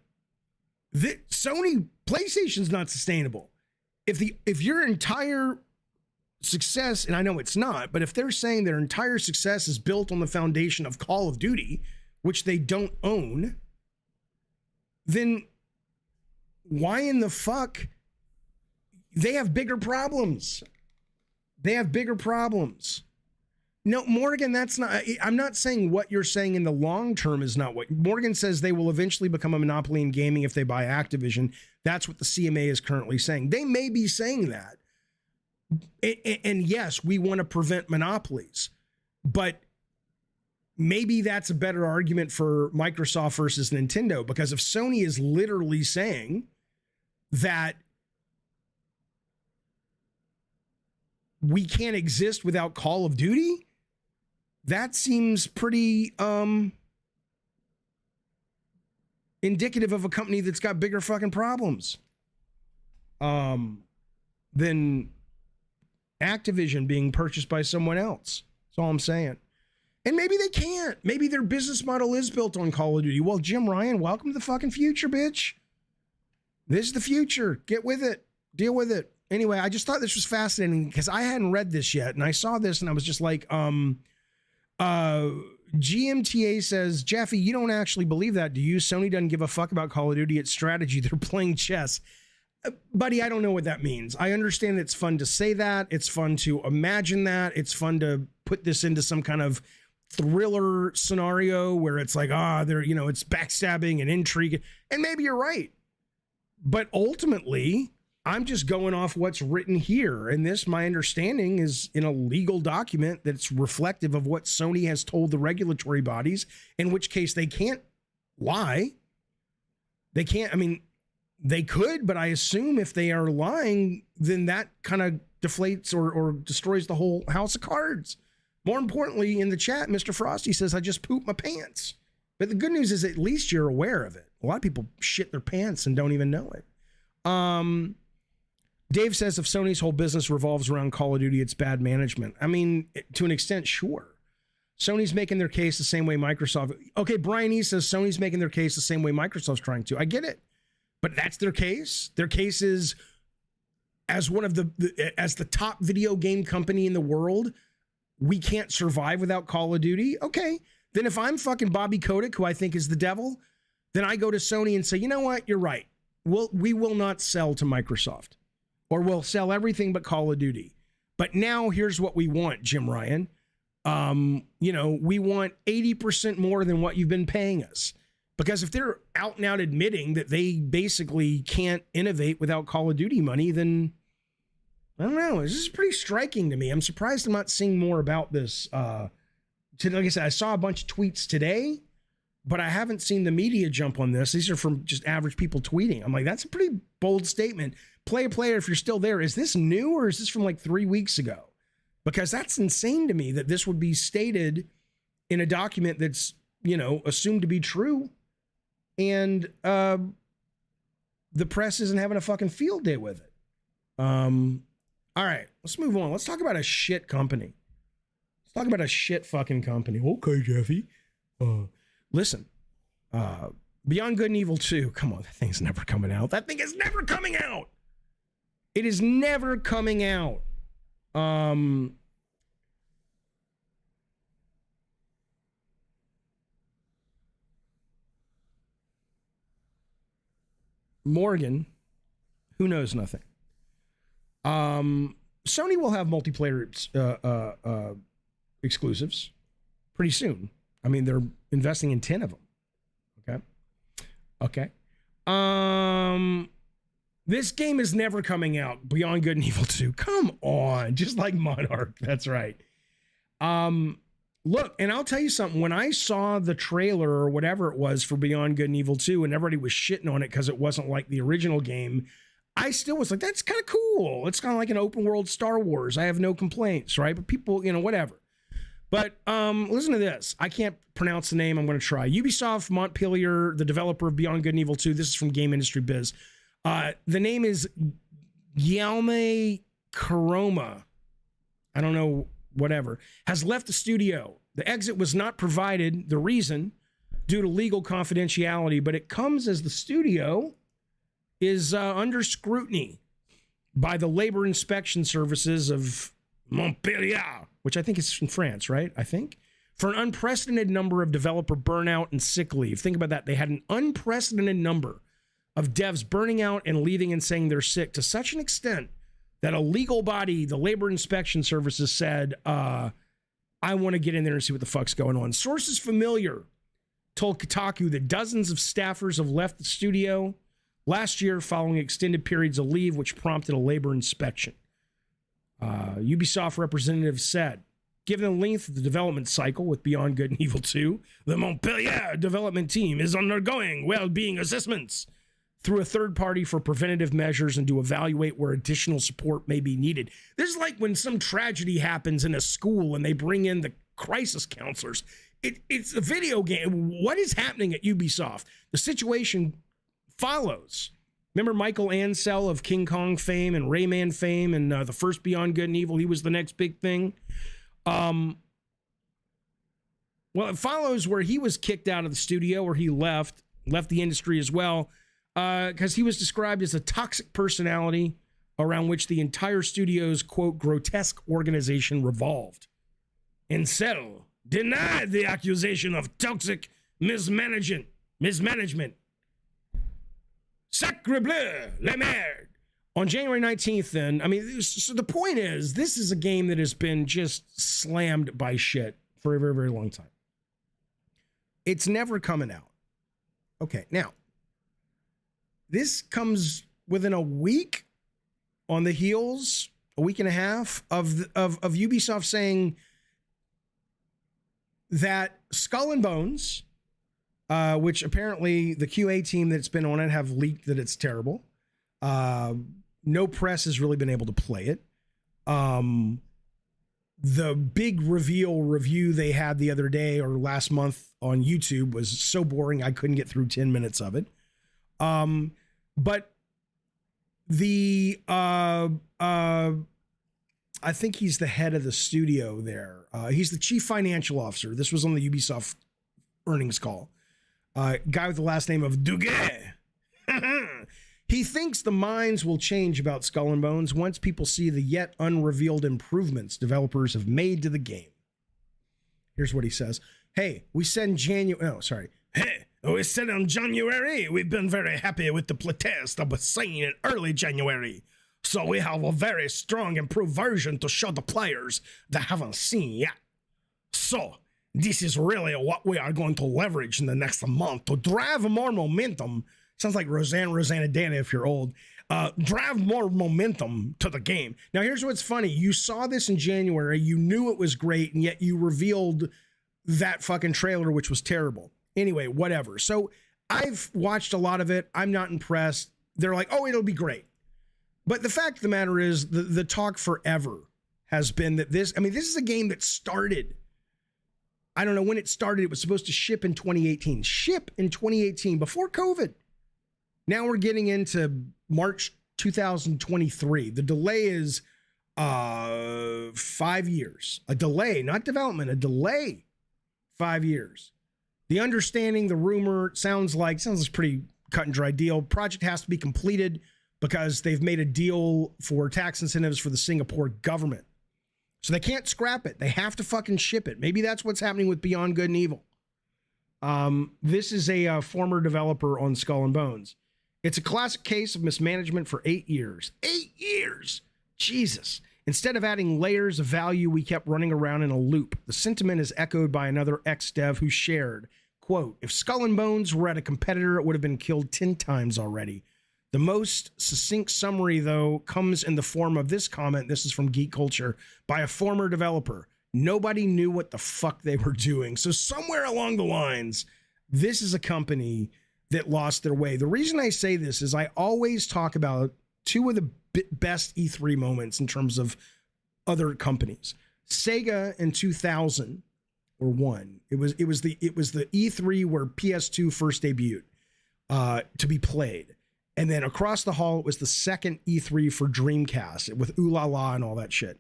Sony PlayStation's not sustainable. If your entire success, and I know it's not, but if they're saying their entire success is built on the foundation of Call of Duty, which they don't own, then why in the fuck? They have bigger problems. They have bigger problems. No, Morgan, that's not, I'm not saying what you're saying in the long term is not what, Morgan says they will eventually become a monopoly in gaming if they buy Activision. That's what the CMA is currently saying. They may be saying that. And yes, we want to prevent monopolies, but maybe that's a better argument for Microsoft versus Nintendo, because if Sony is literally saying that we can't exist without Call of Duty, that seems pretty indicative of a company that's got bigger fucking problems than Activision being purchased by someone else. That's all I'm saying. And maybe they can't. Maybe their business model is built on Call of Duty. Well, Jim Ryan, welcome to the fucking future, bitch. This is the future. Get with it. Deal with it. Anyway, I just thought this was fascinating because I hadn't read this yet, and I saw this and I was just like, GMTA says, Jaffe, you don't actually believe that, do you? Sony doesn't give a fuck about Call of Duty. It's strategy. They're playing chess. Buddy, I don't know what that means. I understand it's fun to say that. It's fun to imagine that. It's fun to put this into some kind of thriller scenario where it's like, it's backstabbing and intrigue. And maybe you're right. But ultimately, I'm just going off what's written here. And this, my understanding, is in a legal document that's reflective of what Sony has told the regulatory bodies, in which case they can't lie. They can't, they could, but I assume if they are lying, then that kind of deflates or destroys the whole house of cards. More importantly, in the chat, Mr. Frosty says, I just pooped my pants. But the good news is at least you're aware of it. A lot of people shit their pants and don't even know it. Dave says if Sony's whole business revolves around Call of Duty, it's bad management. To an extent, sure. Sony's making their case the same way Microsoft. Okay, Brian E says Sony's making their case the same way Microsoft's trying to. I get it. But that's their case. Their case is as one of as the top video game company in the world, we can't survive without Call of Duty. Okay. Then if I'm fucking Bobby Kotick, who I think is the devil, then I go to Sony and say, you know what? You're right. We will not sell to Microsoft, or we'll sell everything but Call of Duty. But now here's what we want, Jim Ryan. We want 80% more than what you've been paying us. Because if they're out and out admitting that they basically can't innovate without Call of Duty money, then I don't know. This is pretty striking to me. I'm surprised I'm not seeing more about this. Like I said, I saw a bunch of tweets today, but I haven't seen the media jump on this. These are from just average people tweeting. I'm like, that's a pretty bold statement. Player, if you're still there, is this new or is this from like 3 weeks ago? Because that's insane to me that this would be stated in a document that's, assumed to be true. And the press isn't having a fucking field day with it. All right, let's move on. Let's talk about a shit company. Let's talk about a shit fucking company. Okay, Jeffy. Listen, Beyond Good and Evil 2. Come on, that thing's never coming out. That thing is never coming out. It is never coming out. Morgan, who knows nothing. Sony will have multiplayer exclusives pretty soon. They're investing in 10 of them. Okay. This game is never coming out. Beyond Good and Evil 2. Come on. Just like Monarch. That's right. Look, and I'll tell you something. When I saw the trailer or whatever it was for Beyond Good and Evil 2 and everybody was shitting on it because it wasn't like the original game, I still was like, that's kind of cool. It's kind of like an open world Star Wars. I have no complaints, right? But people, whatever. But listen to this. I can't pronounce the name. I'm going to try. Ubisoft Montpellier, the developer of Beyond Good and Evil 2. This is from Game Industry Biz. The name is Guilherme Caroma. I don't know, whatever. Has left the studio. The exit was not provided, the reason, due to legal confidentiality, but it comes as the studio is under scrutiny by the labor inspection services of Montpellier, which I think is in France, right? I think. For an unprecedented number of developer burnout and sick leave. Think about that. They had an unprecedented number of devs burning out and leaving and saying they're sick to such an extent that a legal body, the Labor Inspection Services, said, I want to get in there and see what the fuck's going on. Sources familiar told Kotaku that dozens of staffers have left the studio last year following extended periods of leave, which prompted a labor inspection. Ubisoft representatives said, given the length of the development cycle with Beyond Good and Evil 2, the Montpellier development team is undergoing well-being assessments through a third party for preventative measures and to evaluate where additional support may be needed. This is like when some tragedy happens in a school and they bring in the crisis counselors. It's a video game. What is happening at Ubisoft? The situation follows. Remember Michael Ansel of King Kong fame and Rayman fame and the first Beyond Good and Evil? He was the next big thing. Well, it follows where he was kicked out of the studio, or he left the industry as well, because he was described as a toxic personality around which the entire studio's, quote, grotesque organization revolved. Ansel denied the accusation of toxic mismanagement. Sacre bleu, la merde. On January 19th, then, I mean, so the point is, this is a game that has been just slammed by shit for a very, very long time. It's never coming out. Okay, now, this comes within a week on the heels, a week and a half, of Ubisoft saying that Skull and Bones, which apparently the QA team that's been on it have leaked that it's terrible. No press has really been able to play it. The big review they had the other day or last month on YouTube was so boring I couldn't get through 10 minutes of it. But the I think he's the head of the studio there. He's the chief financial officer. This was on the Ubisoft earnings call. Guy with the last name of Duguay. He thinks the minds will change about Skull and Bones once people see the yet unrevealed improvements developers have made to the game. Here's what he says. Hey, we said in January. Oh, sorry. Hey, we said in January we've been very happy with the playtest that was seen in early January. So we have a very strong improved version to show the players that haven't seen yet. So this is really what we are going to leverage in the next month to drive more momentum. Sounds like Rosanna Dana if you're old. Drive more momentum to the game. Now, here's what's funny. You saw this in January. You knew it was great, and yet you revealed that fucking trailer, which was terrible. Anyway, whatever. So I've watched a lot of it. I'm not impressed. They're like, oh, it'll be great. But the fact of the matter is the talk forever has been that this is a game that started. I don't know when it started. It was supposed to ship in 2018. Ship in 2018 before COVID. Now we're getting into March 2023. The delay is 5 years. A delay, not development, a delay. 5 years. The understanding, the rumor sounds like a pretty cut and dry deal. Project has to be completed because they've made a deal for tax incentives for the Singapore government. So they can't scrap it. They have to fucking ship it. Maybe that's what's happening with Beyond Good and Evil. This is a former developer on Skull and Bones. It's a classic case of mismanagement for 8 years. 8 years! Jesus. Instead of adding layers of value, we kept running around in a loop. The sentiment is echoed by another ex-dev who shared, quote, if Skull and Bones were at a competitor, it would have been killed 10 times already. The most succinct summary, though, comes in the form of this comment. This is from Geek Culture by a former developer. Nobody knew what the fuck they were doing. So somewhere along the lines, this is a company that lost their way. The reason I say this is I always talk about two of the best E3 moments in terms of other companies. Sega in 2000 or one. It was the E3 where PS2 first debuted to be played. And then across the hall, it was the second E3 for Dreamcast with Ooh La La and all that shit.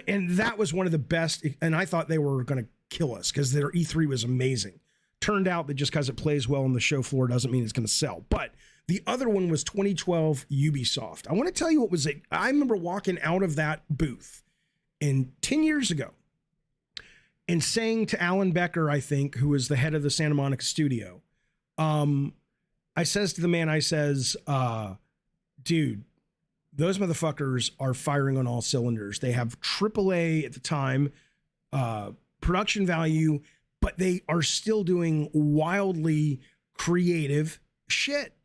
And that was one of the best. And I thought they were going to kill us because their E3 was amazing. Turned out that just because it plays well on the show floor doesn't mean it's going to sell. But the other one was 2012 Ubisoft. I want to tell you what was it. I remember walking out of that booth and 10 years ago and saying to Alan Becker, I think, who was the head of the Santa Monica studio, I says to the man, I says, dude, those motherfuckers are firing on all cylinders. They have AAA at the time, production value, but they are still doing wildly creative shit,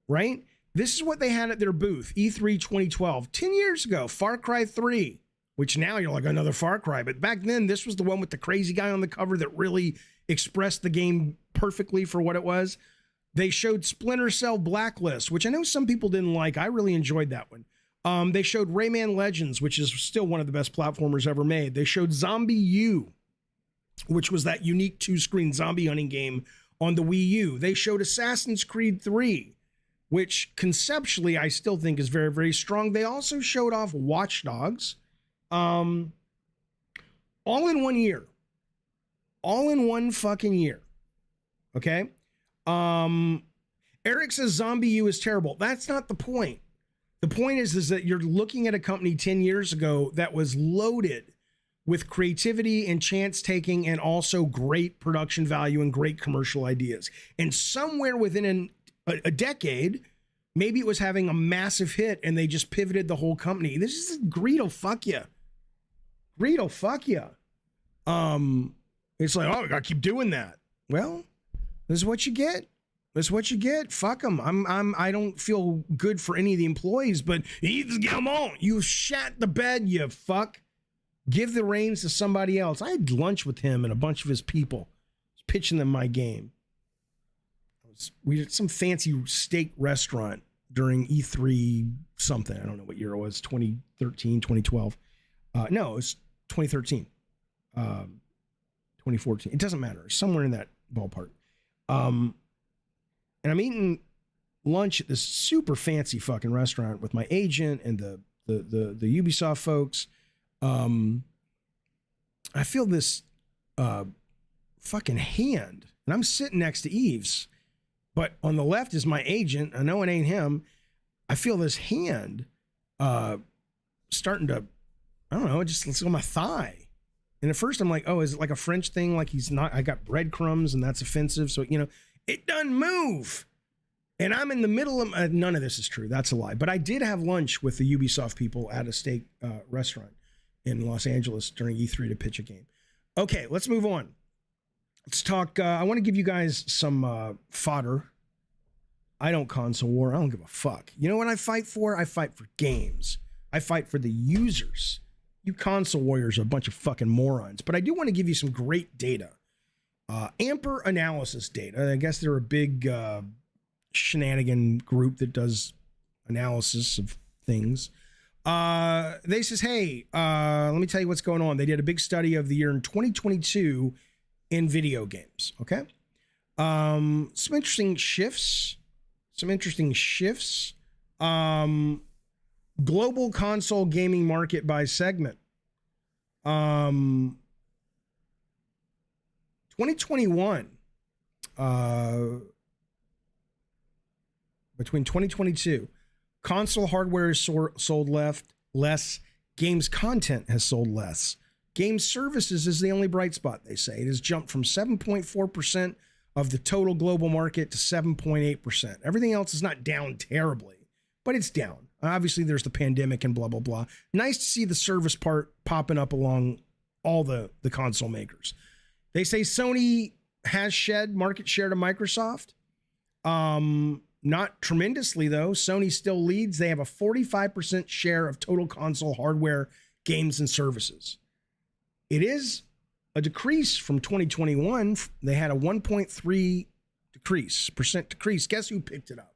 right? This is what they had at their booth, E3 2012, 10 years ago, Far Cry 3, which now you're like another Far Cry. But back then, this was the one with the crazy guy on the cover that really expressed the game perfectly for what it was. They showed Splinter Cell Blacklist, which I know some people didn't like. I really enjoyed that one. They showed Rayman Legends, which is still one of the best platformers ever made. They showed Zombie U, which was that unique 2-screen zombie hunting game on the Wii U. They showed Assassin's Creed 3, which conceptually I still think is very, very strong. They also showed off Watch Dogs, all in 1 year. All in one fucking year. Okay? Eric says Zombie U is terrible. That's not the point. The point is that you're looking at a company 10 years ago that was loaded with creativity and chance taking and also great production value and great commercial ideas. And somewhere within a decade, maybe it was having a massive hit and they just pivoted the whole company. This is greed will fuck you. Greed will fuck you. It's like, oh, I gotta keep doing that. Well, this is what you get. This is what you get. Fuck them. I don't feel good for any of the employees, but come on. You shat the bed, you fuck. Give the reins to somebody else. I had lunch with him and a bunch of his people. I was pitching them my game. We had some fancy steak restaurant during E3 something. I don't know what year it was, 2013, 2012. No, it was 2013. 2014. It doesn't matter. Somewhere in that ballpark. And I'm eating lunch at this super fancy fucking restaurant with my agent and the Ubisoft folks. I feel this fucking hand, and I'm sitting next to Eves, but on the left is my agent. I know it ain't him. I feel this hand starting to, I don't know, it's on my thigh. And at first I'm like, oh, is it like a French thing? Like he's not, I got breadcrumbs and that's offensive. So, you know, it doesn't move. And I'm in the middle of, none of this is true. That's a lie. But I did have lunch with the Ubisoft people at a steak restaurant in Los Angeles during E3 to pitch a game. Okay, let's move on. Let's talk, I want to give you guys some fodder. I don't console war. I don't give a fuck. You know what I fight for? I fight for games. I fight for the users. You console warriors are a bunch of fucking morons. But I do want to give you some great data. Amper analysis data. I guess they're a big shenanigan group that does analysis of things. They says, hey, let me tell you what's going on. They did a big study of the year in 2022 in video games. Okay. Some interesting shifts. Global console gaming market by segment. 2021, between 2022, console hardware is sold less, games content has sold less. Game services is the only bright spot, they say. It has jumped from 7.4% of the total global market to 7.8%. Everything else is not down terribly, but it's down. Obviously, there's the pandemic and blah, blah, blah. Nice to see the service part popping up along all the console makers. They say Sony has shed market share to Microsoft. Not tremendously, though. Sony still leads. They have a 45% share of total console hardware, games, and services. It is a decrease from 2021. They had a 1.3% decrease. Guess who picked it up?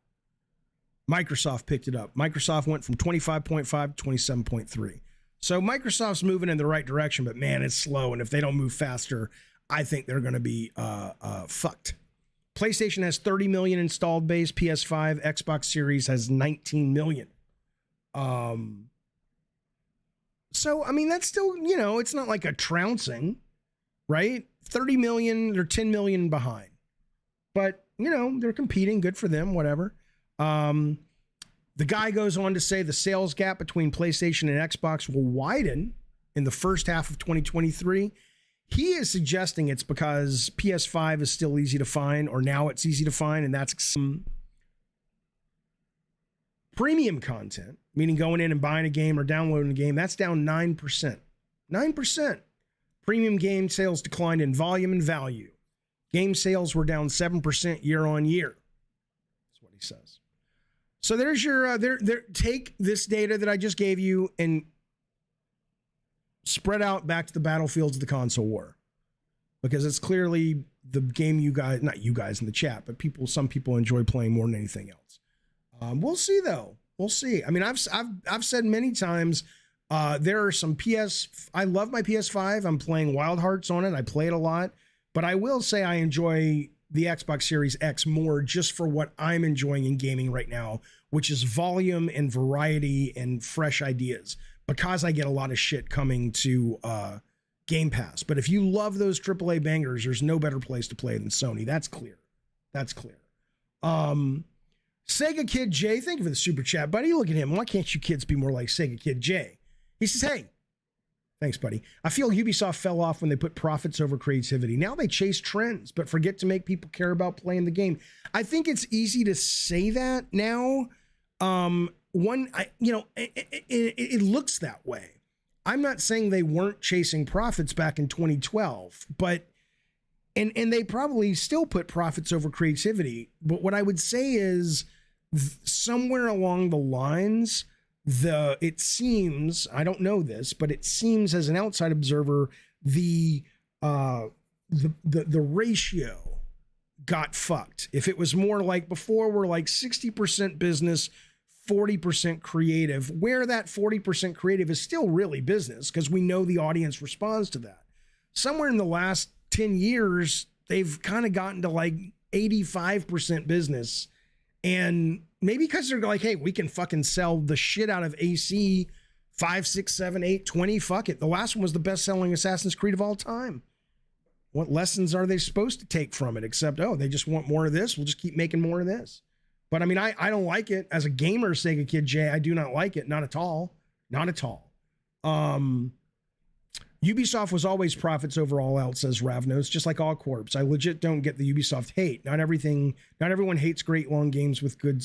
Microsoft picked it up. Microsoft went from 25.5 to 27.3. So Microsoft's moving in the right direction, but man, it's slow. And if they don't move faster, I think they're going to be fucked. PlayStation has 30 million installed base. PS5, Xbox Series has 19 million. So, I mean, that's still, you know, it's not like a trouncing, right? 30 million, they're 10 million behind. But, you know, they're competing. Good for them, whatever. The guy goes on to say the sales gap between PlayStation and Xbox will widen in the first half of 2023. He is suggesting it's because PS5 is still easy to find, or now it's easy to find, and that's some premium content, meaning going in and buying a game or downloading a game, that's down 9%. 9%. Premium game sales declined in volume and value. Game sales were down 7% year on year. That's what he says. So there's your, take this data that I just gave you and spread out back to the battlefields of the console war. Because it's clearly the game you guys, not you guys in the chat, but some people enjoy playing more than anything else. We'll see though. We'll see. I mean, I've said many times, there are some I love my PS5. I'm playing Wild Hearts on it. I play it a lot, but I will say I enjoy the Xbox Series X more just for what I'm enjoying in gaming right now, which is volume and variety and fresh ideas, because I get a lot of shit coming to Game Pass. But if you love those AAA bangers, there's no better place to play than Sony. That's clear. That's clear. Sega Kid J, thank you for the super chat, buddy. Look at him. Why can't you kids be more like Sega Kid J? He says, hey, thanks, buddy. I feel Ubisoft fell off when they put profits over creativity. Now they chase trends, but forget to make people care about playing the game. I think it's easy to say that now. It looks that way. I'm not saying they weren't chasing profits back in 2012, but and they probably still put profits over creativity. But what I would say is somewhere along the lines, it seems, I don't know this, but it seems as an outside observer, the ratio got fucked. If it was more like before, we're like 60% business, 40% creative, where that 40% creative is still really business because we know the audience responds to that. Somewhere in the last 10 years, they've kind of gotten to like 85% business. And maybe because they're like, hey, we can fucking sell the shit out of AC 5, 6, 7, 8, 20. Fuck it. The last one was the best selling Assassin's Creed of all time. What lessons are they supposed to take from it? Except, oh, they just want more of this. We'll just keep making more of this. But I mean, I don't like it as a gamer, Sega Kid J. I do not like it. Not at all. Not at all. Ubisoft was always profits over all else, says Ravnos, just like all corps. I legit don't get the Ubisoft hate. Not everyone hates great long games with good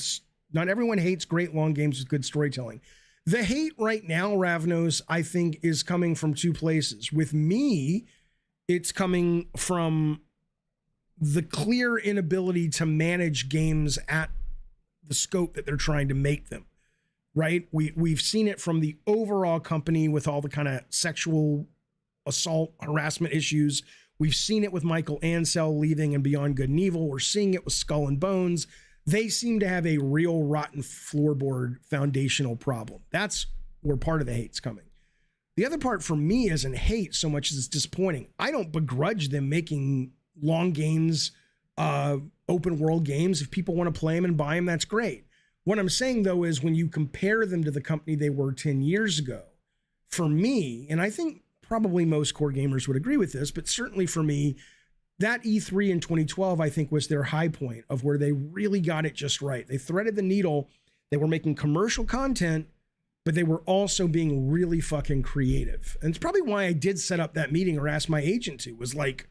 storytelling. The hate right now, Ravnos, I think is coming from two places. With me, it's coming from the clear inability to manage games at the scope that they're trying to make them, right? We've seen it from the overall company with all the kind of sexual assault, harassment issues. We've seen it with Michael Ansel leaving and Beyond Good and Evil. We're seeing it with Skull and Bones. They seem to have a real rotten floorboard foundational problem. That's where part of the hate's coming. The other part for me isn't hate so much as it's disappointing. I don't begrudge them making long games, open world games. If people want to play them and buy them, that's great. What I'm saying though is when you compare them to the company they were 10 years ago, for me, and I think probably most core gamers would agree with this, but certainly for me, that E3 in 2012, I think was their high point of where they really got it just right. They threaded the needle. They were making commercial content, but they were also being really fucking creative. And it's probably why I did set up that meeting or ask my agent to, was like,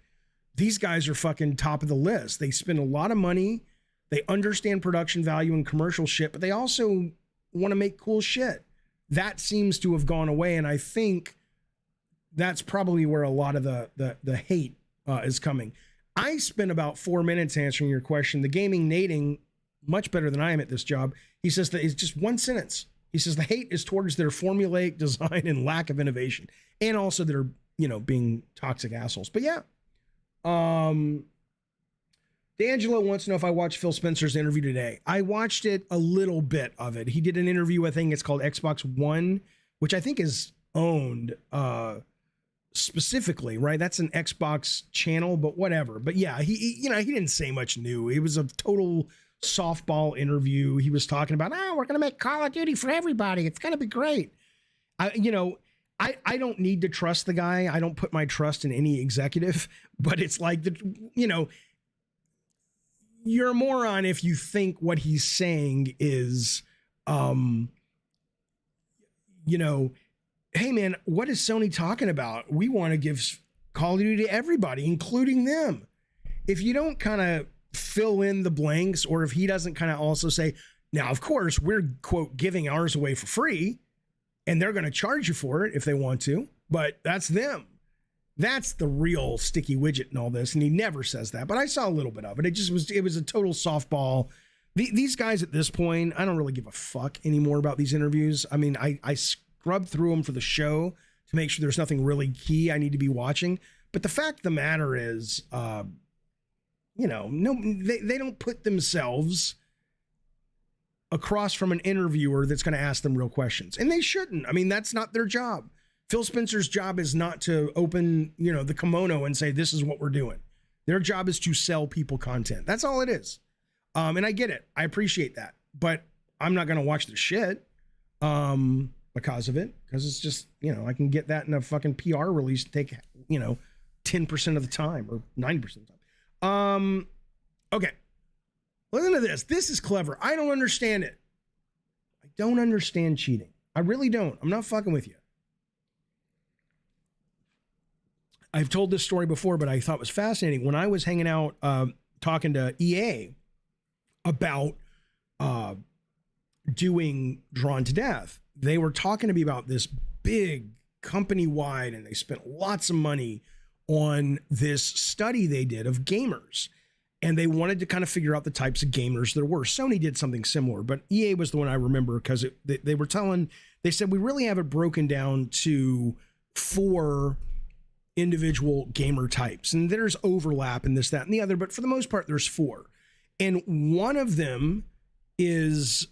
these guys are fucking top of the list. They spend a lot of money. They understand production value and commercial shit, but they also want to make cool shit. That seems to have gone away. And I think that's probably where a lot of the hate is coming. I spent about 4 minutes answering your question. The gaming nading, much better than I am at this job. He says that it's just one sentence. He says the hate is towards their formulaic design and lack of innovation. And also they're, being toxic assholes. But yeah. D'Angelo wants to know if I watched Phil Spencer's interview today. I watched it, a little bit of it. He did an interview, I think it's called Xbox One, which I think is owned specifically, right? That's an Xbox channel, but whatever. But yeah, he didn't say much new. It was a total softball interview. He was talking about, we're going to make Call of Duty for everybody. It's going to be great. I don't need to trust the guy. I don't put my trust in any executive, but it's like, you're a moron if you think what he's saying is, hey man, what is Sony talking about? We want to give Call of Duty to everybody, including them. If you don't kind of fill in the blanks, or if he doesn't kind of also say, now, of course, we're, quote, giving ours away for free, and they're going to charge you for it if they want to, but that's them. That's the real sticky widget in all this, and he never says that, but I saw a little bit of it. It was a total softball. These guys at this point, I don't really give a fuck anymore about these interviews. I mean, I scrubbed through them for the show to make sure there's nothing really key I need to be watching, but the fact of the matter is, they don't put themselves across from an interviewer that's going to ask them real questions, and they shouldn't. I mean, that's not their job. Phil Spencer's job is not to open, the kimono and say, this is what we're doing. Their job is to sell people content. That's all it is. And I get it. I appreciate that. But I'm not going to watch the shit because of it. Because it's just, I can get that in a fucking PR release to take, 10% of the time or 90% of the time. Okay. Listen to this. This is clever. I don't understand it. I don't understand cheating. I really don't. I'm not fucking with you. I've told this story before, but I thought it was fascinating. When I was hanging out talking to EA about doing Drawn to Death, they were talking to me about this big company-wide, and they spent lots of money on this study they did of gamers. And they wanted to kind of figure out the types of gamers there were. Sony did something similar, but EA was the one I remember because they said, we really have it broken down to 4 individual gamer types, and there's overlap in this, that, and the other, but for the most part there's 4, and one of them is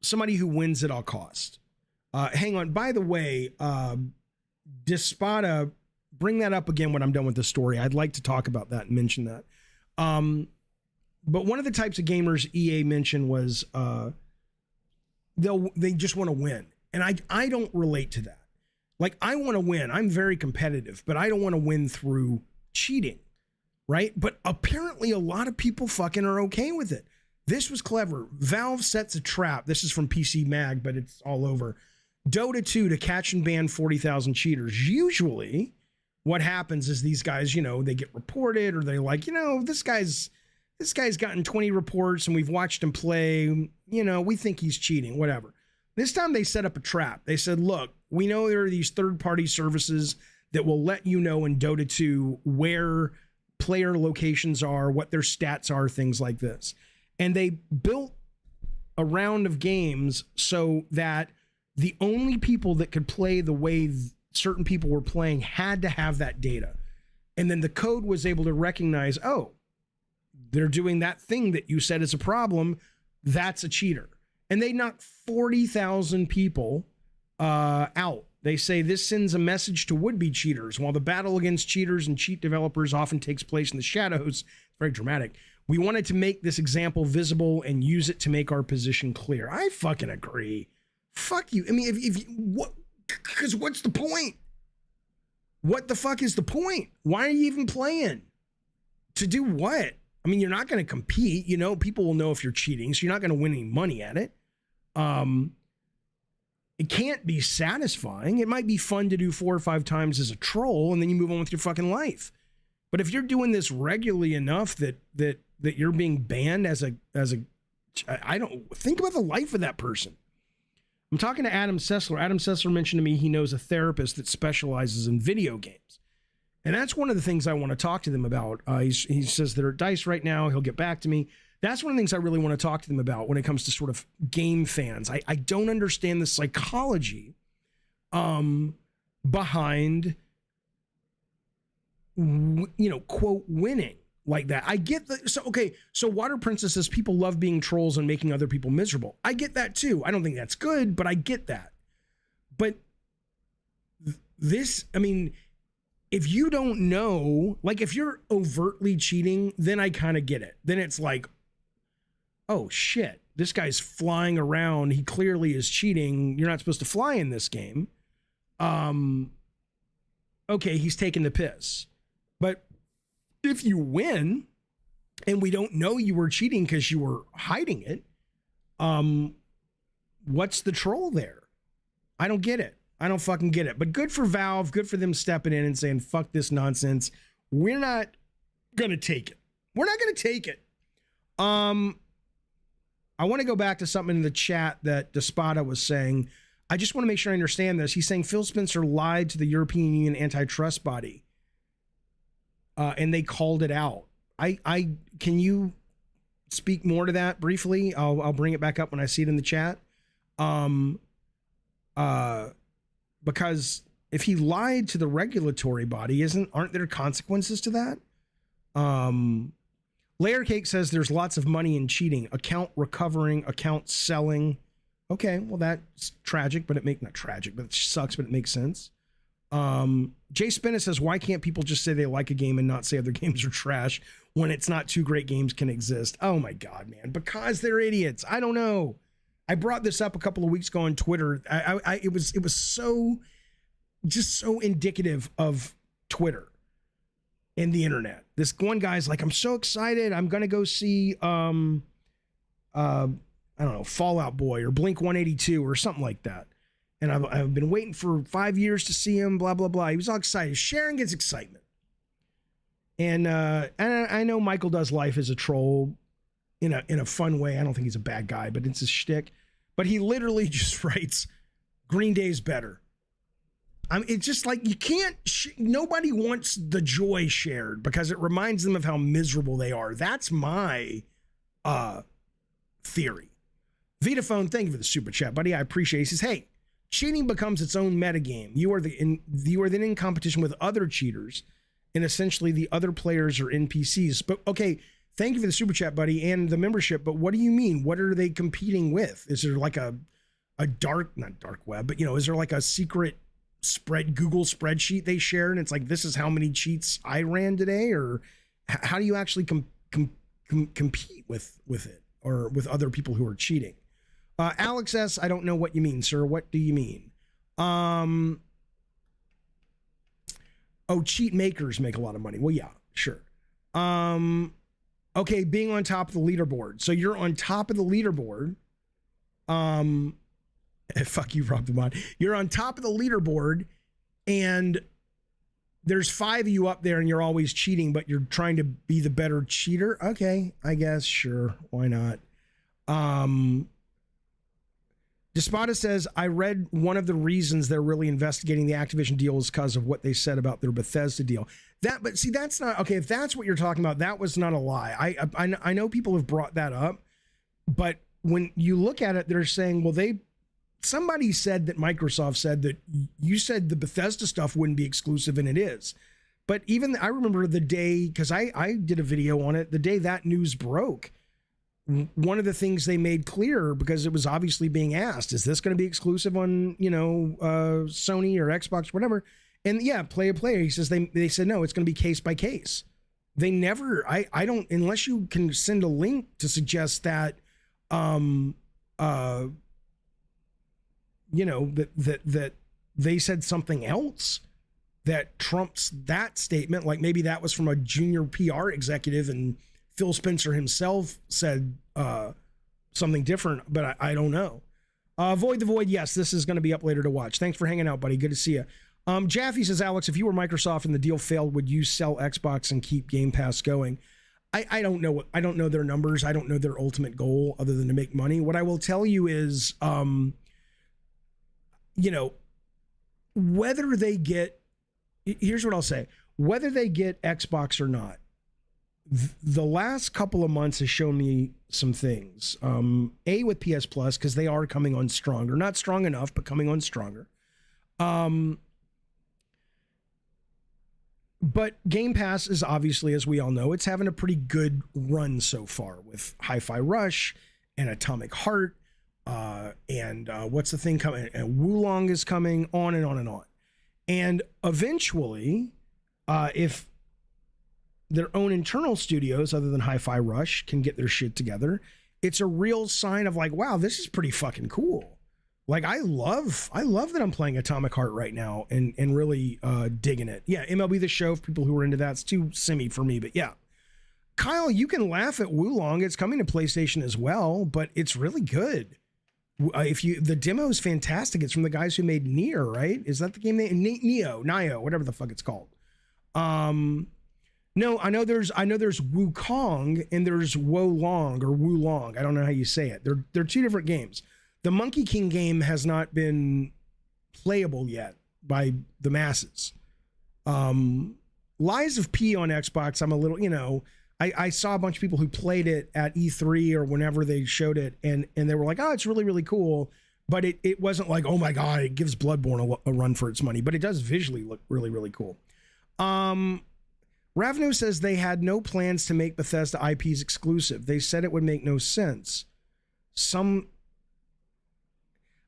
somebody who wins at all cost. Hang on, by the way, Despada, bring that up again when I'm done with the story. I'd like to talk about that and mention that. But one of the types of gamers EA mentioned was they just want to win. And I don't relate to that. Like, I want to win. I'm very competitive, but I don't want to win through cheating, right? But apparently a lot of people fucking are okay with it. This was clever. Valve sets a trap. This is from PC Mag, but it's all over. Dota 2 to catch and ban 40,000 cheaters. Usually what happens is these guys, they get reported, or they're like, this guy's gotten 20 reports and we've watched him play, we think he's cheating, whatever. This time they set up a trap. They said, look, we know there are these third-party services that will let you know in Dota 2 where player locations are, what their stats are, things like this. And they built a round of games so that the only people that could play the way certain people were playing had to have that data. And then the code was able to recognize, oh, they're doing that thing that you said is a problem. That's a cheater. And they knocked 40,000 people out. They say this sends a message to would-be cheaters. While the battle against cheaters and cheat developers often takes place in the shadows, it's very dramatic. We wanted to make this example visible and use it to make our position clear. I fucking agree. Fuck you. I mean, because what's the point? What the fuck is the point? Why are you even playing? To do what? I mean, you're not going to compete. People will know if you're cheating, so you're not going to win any money at it. It can't be satisfying. It might be fun to do 4 or 5 times as a troll, and then you move on with your fucking life. But if you're doing this regularly enough that you're being banned I don't think about the life of that person. I'm talking to Adam Sessler. Adam Sessler mentioned to me he knows a therapist that specializes in video games. And that's one of the things I want to talk to them about. He says they're at DICE right now. He'll get back to me. That's one of the things I really want to talk to them about when it comes to sort of game fans. I don't understand the psychology behind, quote, winning like that. I get that. So Water Princess says people love being trolls and making other people miserable. I get that too. I don't think that's good, but I get that. But this, I mean, if you don't know, like if you're overtly cheating, then I kind of get it. Then it's like, oh shit, this guy's flying around. He clearly is cheating. You're not supposed to fly in this game. Okay, he's taking the piss. But if you win and we don't know you were cheating because you were hiding it, What's the troll there? I don't get it. I don't fucking get it. But good for Valve. Good for them stepping in and saying, fuck this nonsense. We're not going to take it. We're not going to take it. I want to go back to something in the chat that Despada was saying. I just want to make sure I understand this. He's saying Phil Spencer lied to the European Union antitrust body. And they called it out. Can you speak more to that briefly? I'll bring it back up when I see it in the chat. Because if he lied to the regulatory body, aren't there consequences to that? Layer Cake says there's lots of money in cheating, account recovering, account selling. Okay, well that's tragic, but not tragic, but it sucks, but it makes sense. Jay Spinna says, why can't people just say they like a game and not say other games are trash when it's not two great games can exist? Oh my God, man, because they're idiots. I don't know. I brought this up a couple of weeks ago on Twitter. It was so indicative of Twitter and the internet. This one guy's like, I'm so excited. I'm going to go see, I don't know, Fallout Boy or Blink 182 or something like that. And I've been waiting for 5 years to see him, blah, blah, blah. He was all excited. Sharing his excitement. And I know Michael does life as a troll in a fun way. I don't think he's a bad guy, but it's a shtick. But he literally just writes, Green Day's better. I mean, it's just like, you can't, nobody wants the joy shared because it reminds them of how miserable they are. That's my theory. Vitaphone, thank you for the super chat, buddy. I appreciate it. He says, hey, cheating becomes its own metagame. You are then in competition with other cheaters, and essentially the other players are NPCs. But okay, thank you for the super chat, buddy, and the membership. But what do you mean? What are they competing with? Is there like a not dark web, but is there like a secret Google spreadsheet they share, and it's like, this is how many cheats I ran today? Or how do you actually compete with it or with other people who are cheating? Alex S., I don't know what you mean, sir. What do you mean? Cheat makers make a lot of money. Well, yeah, sure. Okay, being on top of the leaderboard. So you're on top of the leaderboard. Fuck you, Rob the Mod. You're on top of the leaderboard, and there's 5 of you up there, and you're always cheating, but you're trying to be the better cheater. Okay, I guess, sure. Why not? Despada says, I read one of the reasons they're really investigating the Activision deal is because of what they said about their Bethesda deal. But see, that's not, okay, if that's what you're talking about, that was not a lie. I know people have brought that up, but when you look at it, they're saying, well, somebody said that Microsoft said that you said the Bethesda stuff wouldn't be exclusive, and it is. But even, I remember the day, because I did a video on it, the day that news broke, one of the things they made clear, because it was obviously being asked, is this going to be exclusive on, Sony or Xbox, whatever? And yeah, player. He says they said, no, it's going to be case by case. They never, I don't, unless you can send a link to suggest that, that they said something else that trumps that statement. Like maybe that was from a junior PR executive and Phil Spencer himself said something different, but I don't know. Void the Void, yes, this is going to be up later to watch. Thanks for hanging out, buddy. Good to see you. Jaffe says, Alex, if you were Microsoft and the deal failed, would you sell Xbox and keep Game Pass going? I don't know. I don't know their numbers. I don't know their ultimate goal other than to make money. What I will tell you is, whether they get, here's what I'll say, whether they get Xbox or not, the last couple of months has shown me some things. With PS Plus, because they are coming on stronger, not strong enough, but coming on stronger. But Game Pass is obviously, as we all know, it's having a pretty good run so far with Hi-Fi Rush and Atomic Heart. And what's the thing coming? And Wulong is coming, on and on and on. And eventually, if their own internal studios, other than Hi-Fi Rush, can get their shit together, it's a real sign of like, wow, this is pretty fucking cool. Like, I love that I'm playing Atomic Heart right now and really digging it. Yeah, MLB The Show, for people who are into that, it's too simmy for me, but yeah. Kyle, you can laugh at Wulong. It's coming to PlayStation as well, but it's really good. The demo is fantastic. It's from the guys who made Nier, right? Is that the game name? Nio, whatever the fuck it's called. No, I know there's Wukong and there's Wolong or Wulong. I don't know how you say it. They're two different games. The Monkey King game has not been playable yet by the masses. Lies of P on Xbox, I'm a little, I saw a bunch of people who played it at E3 or whenever they showed it, and they were like, oh, it's really, really cool. But it wasn't like, oh my God, it gives Bloodborne a run for its money. But it does visually look really, really cool. Ravno says they had no plans to make Bethesda IPs exclusive. They said it would make no sense.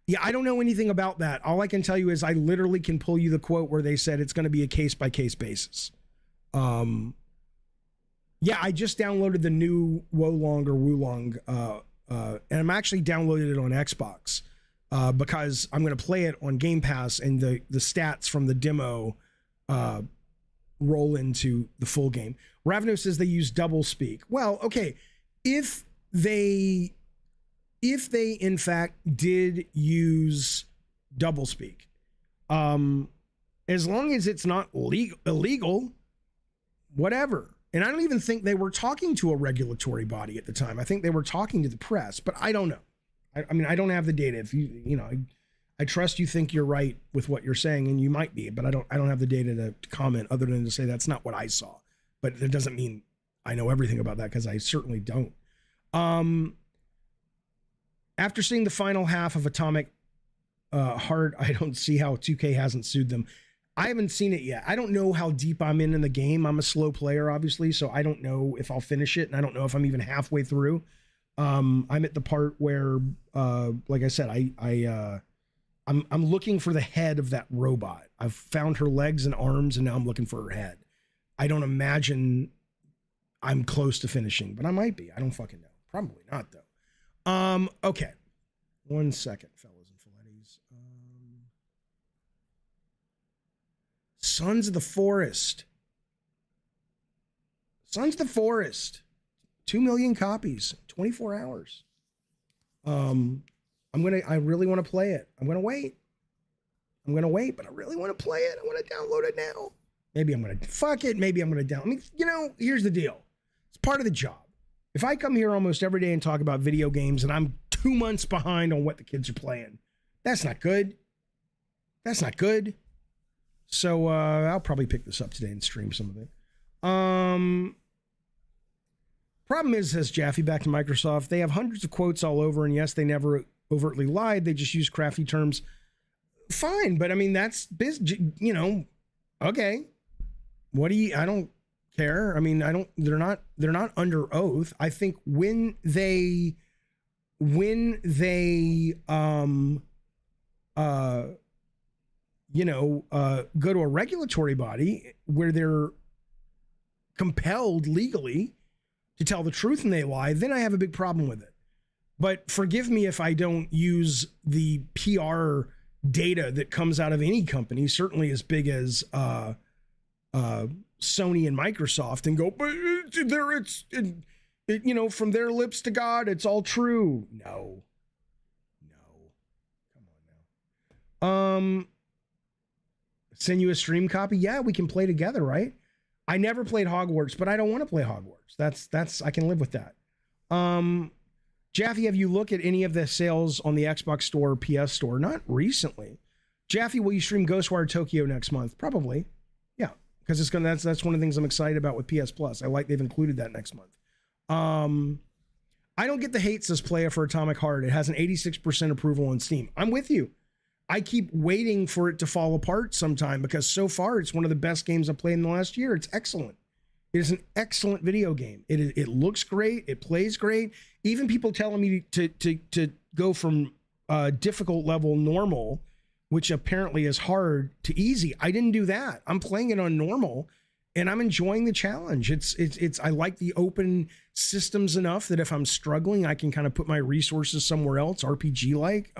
Yeah, I don't know anything about that. All I can tell you is I literally can pull you the quote where they said it's going to be a case-by-case basis. Yeah, I just downloaded the new Wulong, and I'm actually downloaded it on Xbox because I'm going to play it on Game Pass, and the stats from the demo roll into the full game. Ravno says they use doublespeak. Well, okay, if they in fact did use doublespeak, as long as it's not illegal, whatever. And I don't even think they were talking to a regulatory body at the time. I think they were talking to the press, but I don't know. I mean, I don't have the data. If I trust you think you're right with what you're saying, and you might be, but I don't have the data to comment other than to say that's not what I saw. But it doesn't mean I know everything about that, because I certainly don't. After seeing the final half of Atomic Heart, I don't see how 2K hasn't sued them. I haven't seen it yet. I don't know how deep I'm in the game. I'm a slow player, obviously, so I don't know if I'll finish it, and I don't know if I'm even halfway through. I'm at the part where, like I said, I'm looking for the head of that robot. I've found her legs and arms, and now I'm looking for her head. I don't imagine I'm close to finishing, but I might be. I don't fucking know. Probably not, though. Okay. 1 second, fellas and fillettes. Sons of the Forest. Sons of the Forest. 2 million copies, 24 hours. I really want to play it. I'm going to wait, but I really want to play it. I want to download it now. Maybe I'm going to fuck it. Maybe I'm going to download. Here's the deal. It's part of the job. If I come here almost every day and talk about video games and I'm 2 months behind on what the kids are playing, that's not good. That's not good. So I'll probably pick this up today and stream some of it. Problem is, says Jaffe, back to Microsoft, they have hundreds of quotes all over, and yes, they never overtly lied. They just use crafty terms. Fine, but I mean, that's okay. I don't care. I mean, they're not under oath. I think when they go to a regulatory body where they're compelled legally to tell the truth and they lie, then I have a big problem with it. But forgive me if I don't use the PR data that comes out of any company, certainly as big as Sony and Microsoft, and go, but from their lips to God, it's all true. No, come on now. Send you a stream copy. Yeah, we can play together, right? I never played Hogwarts, but I don't want to play Hogwarts. That's I can live with that. Jaffe, have you looked at any of the sales on the Xbox Store or PS Store? Not recently. Jaffe, will you stream Ghostwire Tokyo next month? Probably. Yeah, because that's one of the things I'm excited about with PS Plus. I like they've included that next month. I don't get the hate, says Playa, for Atomic Heart. It has an 86% approval on Steam. I'm with you. I keep waiting for it to fall apart sometime, because so far it's one of the best games I've played in the last year. It's excellent. It is an excellent video game. It looks great. It plays great. Even people telling me to go from difficult level normal, which apparently is hard, to easy. I didn't do that. I'm playing it on normal, and I'm enjoying the challenge. It's I like the open systems enough that if I'm struggling, I can kind of put my resources somewhere else, RPG like.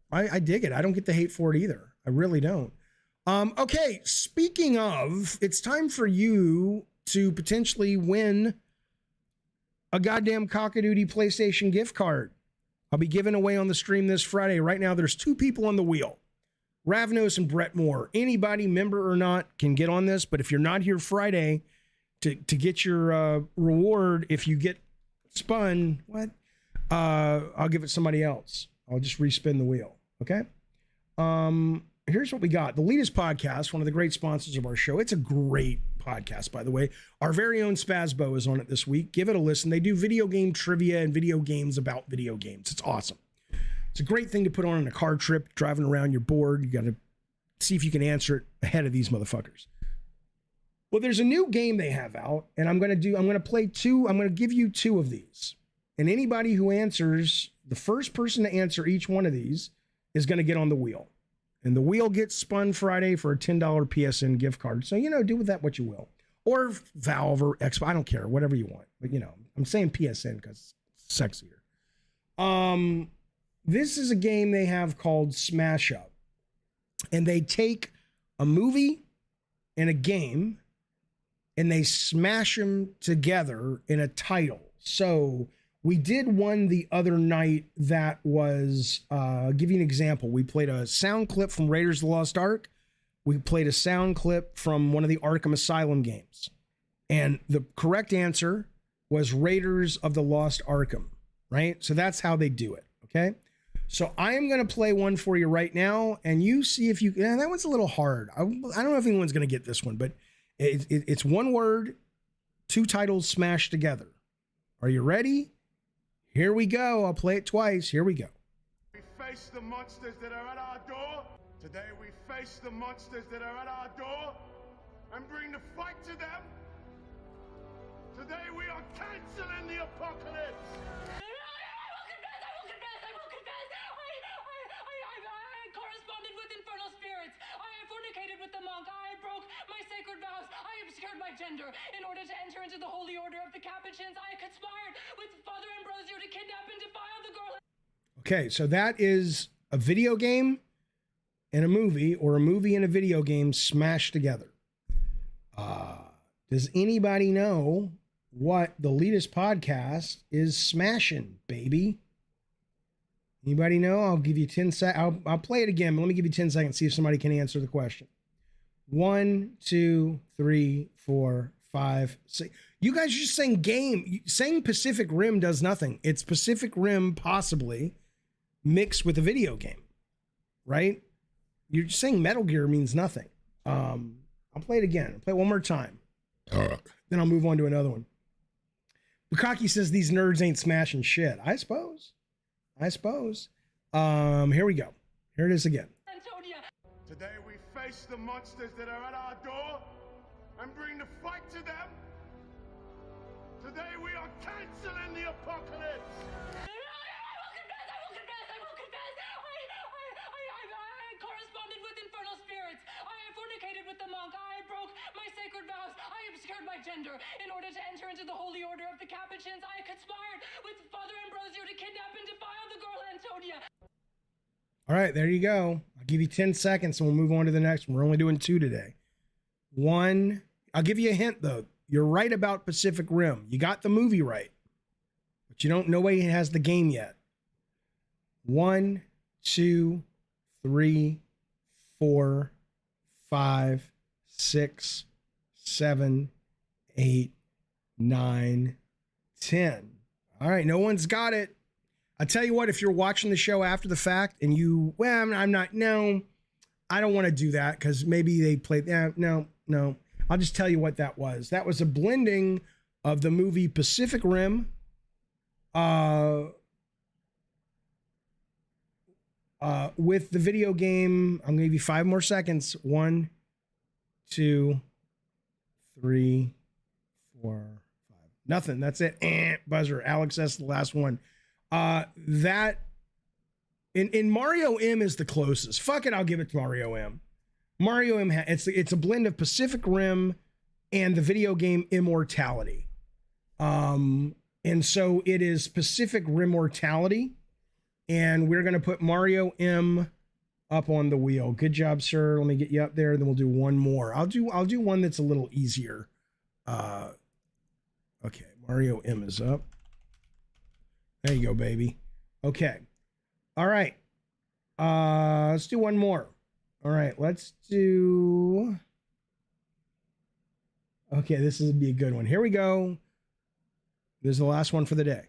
I dig it. I don't get the hate for it either. I really don't. Okay, speaking of, it's time for you to potentially win a goddamn cock-a-doodie PlayStation gift card. I'll be giving away on the stream this Friday. Right now, there's 2 people on the wheel, Ravnos and Brett Moore. Anybody, member or not, can get on this, but if you're not here Friday to get your reward, if you get spun, I'll give it somebody else. I'll just respin the wheel, okay? Here's what we got. The LEETIST Podcast, one of the great sponsors of our show. It's a great podcast, by the way. Our very own Spazbo is on it this week. Give it a listen. They do video game trivia and video games about video games. It's awesome. It's a great thing to put on a car trip, driving around, you're bored. You got to see if you can answer it ahead of these motherfuckers. Well, there's a new game they have out, and I'm going to give you 2 of these. And anybody who answers, the first person to answer each one of these is going to get on the wheel. And the wheel gets spun Friday for a $10 PSN gift card. So, do with that what you will. Or Valve or Xbox. I don't care. Whatever you want. But, I'm saying PSN because it's sexier. This is a game they have called Smash Up. And they take a movie and a game and they smash them together in a title. So we did one the other night that was, give you an example. We played a sound clip from Raiders of the Lost Ark. We played a sound clip from one of the Arkham Asylum games. And the correct answer was Raiders of the Lost Arkham, right? So that's how they do it, okay? So I am going to play one for you right now, and you see if you, that one's a little hard. I don't know if anyone's going to get this one, but it's one word, 2 titles smashed together. Are you ready? Here we go. I'll play it twice. Here we go. We face the monsters that are at our door. Today we face the monsters that are at our door and bring the fight to them. Today we are canceling the apocalypse. I will confess. I corresponded with infernal spirits. I fornicated with the monk. I broke my sacred vows. I obscured my gender in order to enter into the holy order of the Capuchins. I conspired with Father Ambrosio to kidnap and defile the girl. Okay, so that is a video game and a movie, or a movie and a video game smashed together. Does anybody know what the LEETIST Podcast is smashing, baby? Anybody know? I'll give you 10 seconds. I'll play it again, but let me give you 10 seconds, see if somebody can answer the question. 1, 2, 3, 4, 5, 6. You guys are just saying game. Saying Pacific Rim does nothing. It's Pacific Rim possibly mixed with a video game, right? You're just saying Metal Gear means nothing. I'll play it again. I'll play it one more time. Then I'll move on to another one. Bukaki says these nerds ain't smashing shit. I suppose. Here we go. Here it is again. Antonia. Today we face the monsters that are at our door and bring the fight to them. Today we are canceling the apocalypse. I will confess. I corresponded with infernal spirits. I fornicated with the monk. I broke my sacred vows. I obscured my gender in order to enter into the holy order of the Capuchins. I conspired with Father Ambrosio to kidnap and defile the girl Antonia. All right, there you go. I'll give you 10 seconds and we'll move on to the next one. We're only doing 2 today. 1, I'll give you a hint though. You're right about Pacific Rim. You got the movie right, but you don't know why he has the game yet. 1, 2, 3, 4, 5, 6, 7, 8, 9, 10. All right, no one's got it. I tell you what, if you're watching the show after the fact and you, I'm not, no, I don't want to do that because maybe they played, no. I'll just tell you what that was. That was a blending of the movie Pacific Rim, with the video game. I'm going to give you 5 more seconds. 1, 2, 3, 4, 5. Nothing. That's it. Buzzer. Alex, that's the last one. That in Mario M is the closest. Fuck it, I'll give it to Mario M. Mario M, it's a blend of Pacific Rim and the video game Immortality. And so it is Pacific Rimortality, and we're going to put Mario M up on the wheel. Good job, sir. Let me get you up there, then we'll do one more. I'll do one that's a little easier. Okay, Mario M is up. There you go, baby. Okay. All right. Let's do one more. All right, let's do... Okay, this is be a good one. Here we go. This is the last one for the day.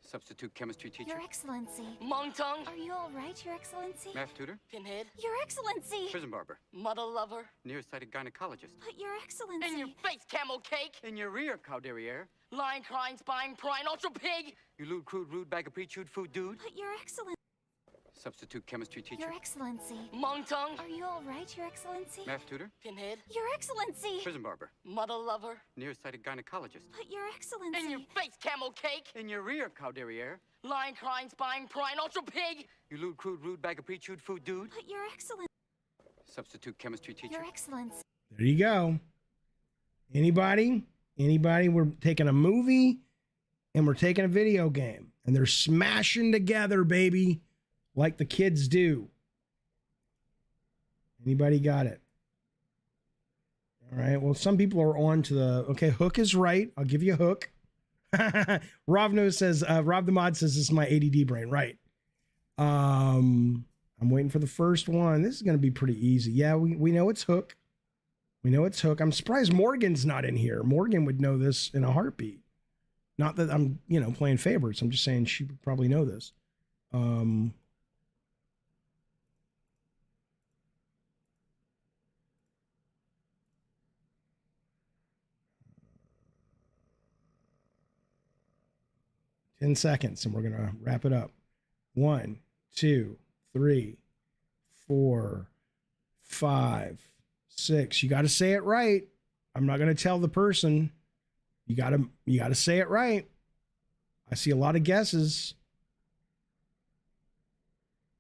Substitute chemistry teacher. Your Excellency. Mongtung. Are you all right, Your Excellency? Math tutor. Pinhead. Your Excellency. Prison barber. Mother lover. Nearsighted gynecologist. But Your Excellency. In your face, camel cake. In your rear, cow derriere. Lying, crying, spying, prying, ultra pig. You lewd, crude, rude, bag of pre-chewed food dude. But Your Excellency. Substitute chemistry teacher. Your Excellency. Mongtung. Are you all right, Your Excellency? Math tutor. Pinhead. Your Excellency. Prison barber. Mother lover. Nearsighted gynecologist. But Your Excellency. In your face, camel cake. In your rear, cow derriere. Lying, crying, spying, prying, ultra pig. You lewd, crude, rude, bag of pre-chewed food dude. But Your Excellency. Substitute chemistry teacher. Your Excellency. There you go. Anybody? Anybody? We're taking a movie and we're taking a video game. And they're smashing together, baby. Like the kids do. Anybody got it? All right. Well, some people are on to the... Okay, Hook is right. I'll give you a Hook. Rovno says, Rob the Mod says, this is my ADD brain. Right. I'm waiting for the first one. This is going to be pretty easy. Yeah, we know it's Hook. We know it's Hook. I'm surprised Morgan's not in here. Morgan would know this in a heartbeat. Not that I'm, playing favorites. I'm just saying she would probably know this. 10 seconds and we're going to wrap it up. 1, 2, 3, 4, 5, 6. You got to say it right. I'm not going to tell the person. You got to say it right. I see a lot of guesses.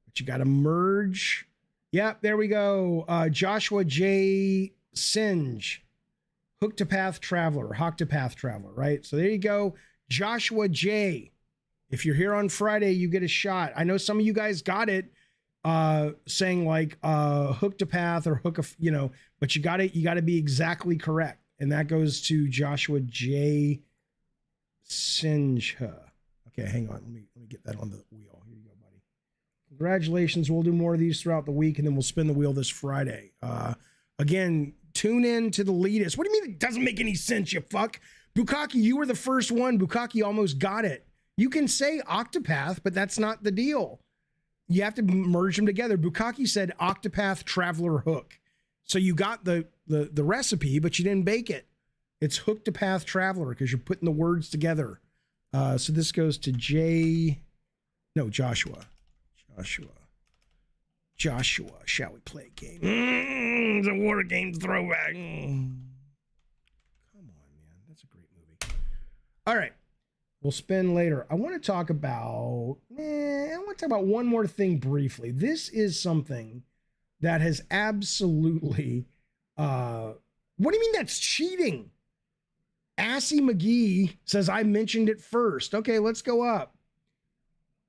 But you got to merge. Yep, there we go. Joshua J. Singe. Hooktopath Traveler. Hoctopath Traveler, right? So there you go. Joshua J. If you're here on Friday, you get a shot. I know some of you guys got it saying like Hooktopath or but you got to be exactly correct. And that goes to Joshua J. Singe. Okay, hang on. Let me get that on the wheel. Here you go, buddy. Congratulations. We'll do more of these throughout the week, and then we'll spin the wheel this Friday. Again, tune in to the LEETIST. What do you mean it doesn't make any sense, you fuck? Bukaki, you were the first one. Bukaki almost got it. You can say Octopath, but that's not the deal. You have to merge them together. Bukaki said Octopath Traveler Hook. So you got the recipe, but you didn't bake it. It's Hooktopath Traveler because you're putting the words together. So this goes to Joshua. Joshua, shall we play a game? It's a war game throwback. All right, we'll spin later. I want to talk about one more thing briefly. This is something that has absolutely, what do you mean that's cheating? Assy McGee says, I mentioned it first. Okay, let's go up.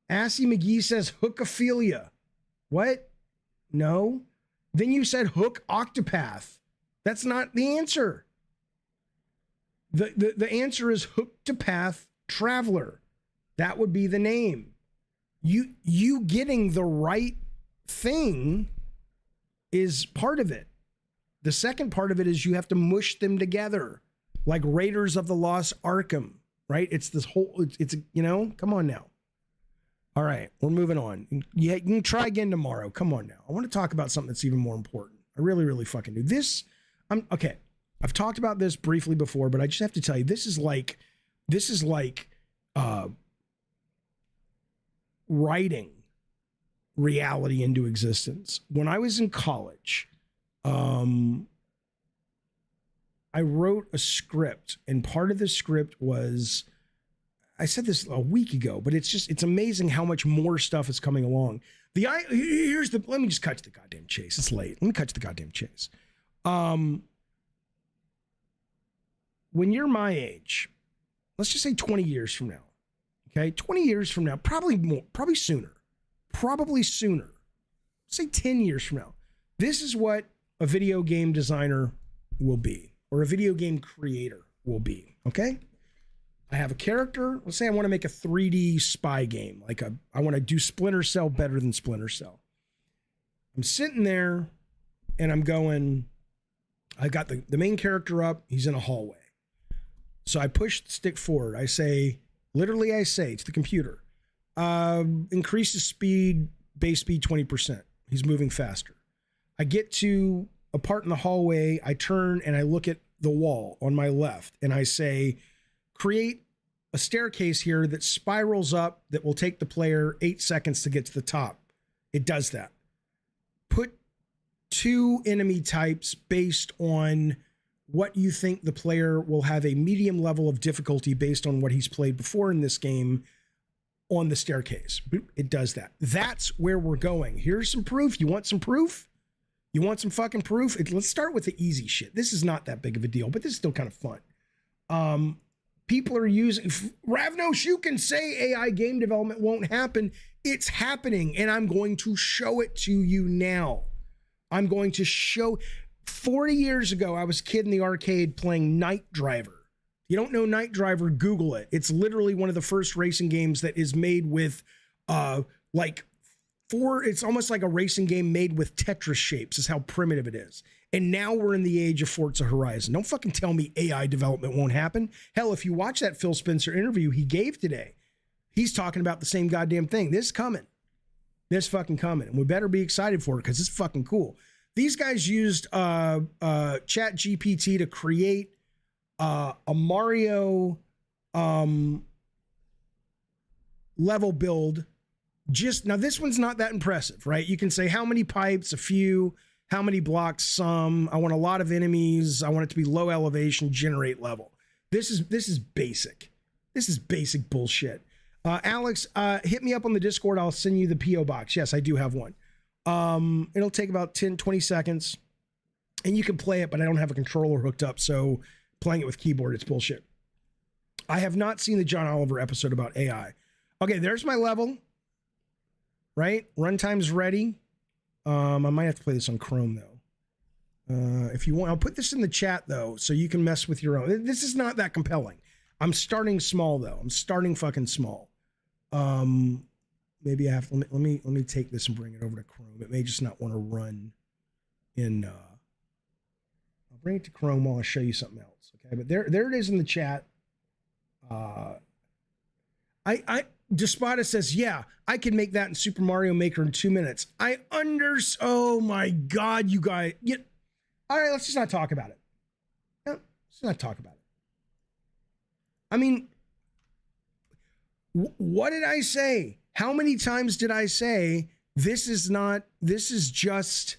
Assy McGee says hookophilia. What? No. Then you said hook octopath. That's not the answer. The answer is Hooktopath Traveler. That would be the name. You getting the right thing is part of it. The second part of it is you have to mush them together like Raiders of the Lost Arkham, right? It's this whole, it's come on now. All right, we're moving on. You can try again tomorrow. Come on now. I want to talk about something that's even more important. I really, really fucking do. Okay. I've talked about this briefly before, but I just have to tell you, this is like writing reality into existence. When I was in college, I wrote a script, and part of the script was, I said this a week ago, but it's amazing how much more stuff is coming along. Let me just cut to the goddamn chase. It's late. Let me cut to the goddamn chase. When you're my age, let's just say 20 years from now, okay? 20 years from now, probably sooner, say 10 years from now. This is what a video game designer will be, or a video game creator will be, okay? I have a character. Let's say I want to make a 3D spy game. I want to do Splinter Cell better than Splinter Cell. I'm sitting there and I'm going, I got the main character up. He's in a hallway. So I push the stick forward. I say to the computer, increase his speed, base speed 20%. He's moving faster. I get to a part in the hallway. I turn and I look at the wall on my left and I say, create a staircase here that spirals up that will take the player 8 seconds to get to the top. It does that. Put 2 enemy types based on what you think the player will have a medium level of difficulty based on what he's played before in this game on the staircase. It does that. That's where we're going. Here's some proof. You want some proof? You want some fucking proof? Let's start with the easy shit. This is not that big of a deal, but this is still kind of fun. People are using... Ravnos, you can say AI game development won't happen. It's happening, and I'm going to show it to you now. I'm going to show... 40 years ago, I was a kid in the arcade playing Night Driver. You don't know Night Driver, Google it. It's literally one of the first racing games that is made with it's almost like a racing game made with Tetris shapes is how primitive it is. And now we're in the age of Forza Horizon. Don't fucking tell me AI development won't happen. Hell, if you watch that Phil Spencer interview he gave today, he's talking about the same goddamn thing. This is coming. This fucking coming. And we better be excited for it because it's fucking cool. These guys used Chat GPT to create a Mario level build. Now, this one's not that impressive, right? You can say how many pipes, a few, how many blocks, some. I want a lot of enemies. I want it to be low elevation, generate level. This is basic. This is basic bullshit. Alex, hit me up on the Discord. I'll send you the P.O. box. Yes, I do have one. It'll take about 10-20 seconds and you can play it, but I don't have a controller hooked up, so playing it with keyboard, it's bullshit. I have not seen the John Oliver episode about AI. Okay, there's my level, right? Runtime's ready. I might have to play this on Chrome though. If you want, I'll put this in the chat though, so you can mess with your own. This is not that compelling. I'm starting small though. I'm starting fucking small. Maybe I have to, let me take this and bring it over to Chrome. It may just not want to run in, I'll bring it to Chrome while I show you something else. Okay. But there it is in the chat. Despota says, yeah, I can make that in Super Mario Maker in 2 minutes. Oh my God, you guys. All right, let's just not talk about it. No, let's not talk about it. I mean, what did I say? How many times did I say, this is just,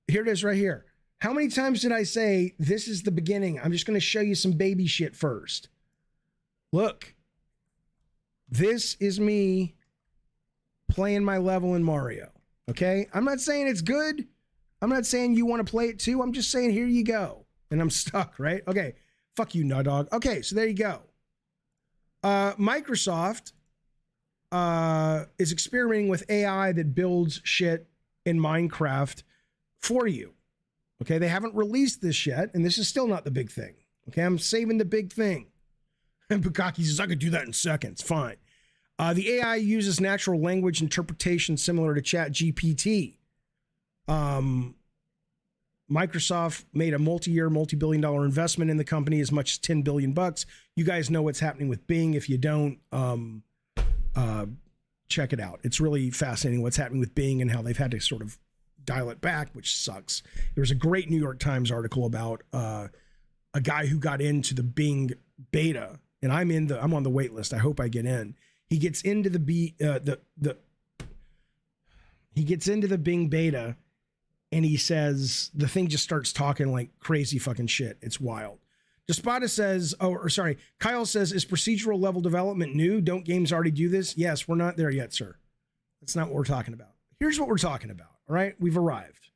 here it is right here. How many times did I say, this is the beginning? I'm just going to show you some baby shit first. Look, this is me playing my level in Mario. Okay. I'm not saying it's good. I'm not saying you want to play it too. I'm just saying, here you go. And I'm stuck, right? Okay. Fuck you, no dog. Okay. So there you go. Microsoft is experimenting with AI that builds shit in Minecraft for you. Okay, they haven't released this yet, and this is still not the big thing. Okay, I'm saving the big thing. And Bukaki says, I could do that in seconds. Fine. The AI uses natural language interpretation similar to Chat GPT. Microsoft made a multi-year, multi-billion-dollar investment in the company, as much as $10 billion. You guys know what's happening with Bing. If you don't, check it out. It's really fascinating what's happening with Bing and how they've had to sort of dial it back, which sucks. There was a great New York Times article about a guy who got into the Bing beta, and I'm on the wait list. I hope I get in. He gets into the Bing beta, and he says the thing just starts talking like crazy fucking shit. It's wild. Despota says, Kyle says, is procedural level development new? Don't games already do this? Yes, we're not there yet, sir. That's not what we're talking about. Here's what we're talking about, all right? We've arrived.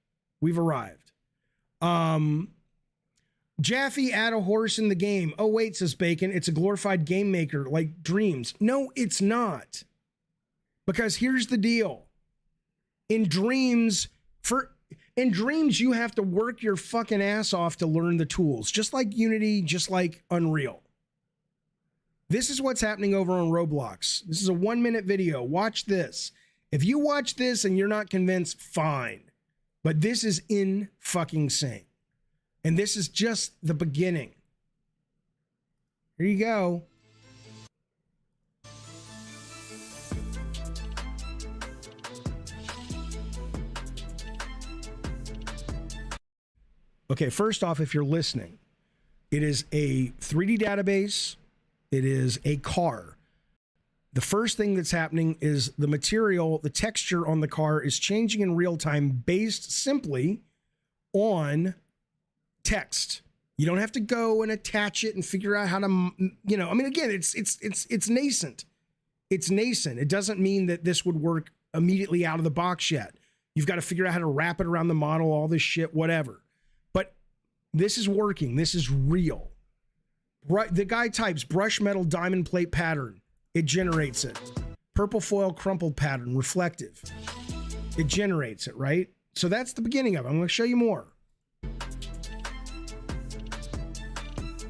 Jaffe, add a horse in the game. Oh, wait, says Bacon. It's a glorified game maker like Dreams. No, it's not. Because here's the deal. In Dreams, In Dreams, you have to work your fucking ass off to learn the tools, just like Unity, just like Unreal. This is what's happening over on Roblox. This is a 1-minute video. Watch this. If you watch this and you're not convinced, fine. But this is in fucking insane. And this is just the beginning. Here you go. Okay, first off, if you're listening, it is a 3D database. It is a car. The first thing that's happening is the material, the texture on the car is changing in real time based simply on text. You don't have to go and attach it and figure out how to, you know, I mean, again, it's nascent. It's nascent. It doesn't mean that this would work immediately out of the box yet. You've got to figure out how to wrap it around the model, all this shit, whatever. But this is working. This is real. The guy types brush metal diamond plate pattern. It generates it. Purple foil crumpled pattern, reflective. It generates it, right? So that's the beginning of it. I'm going to show you more.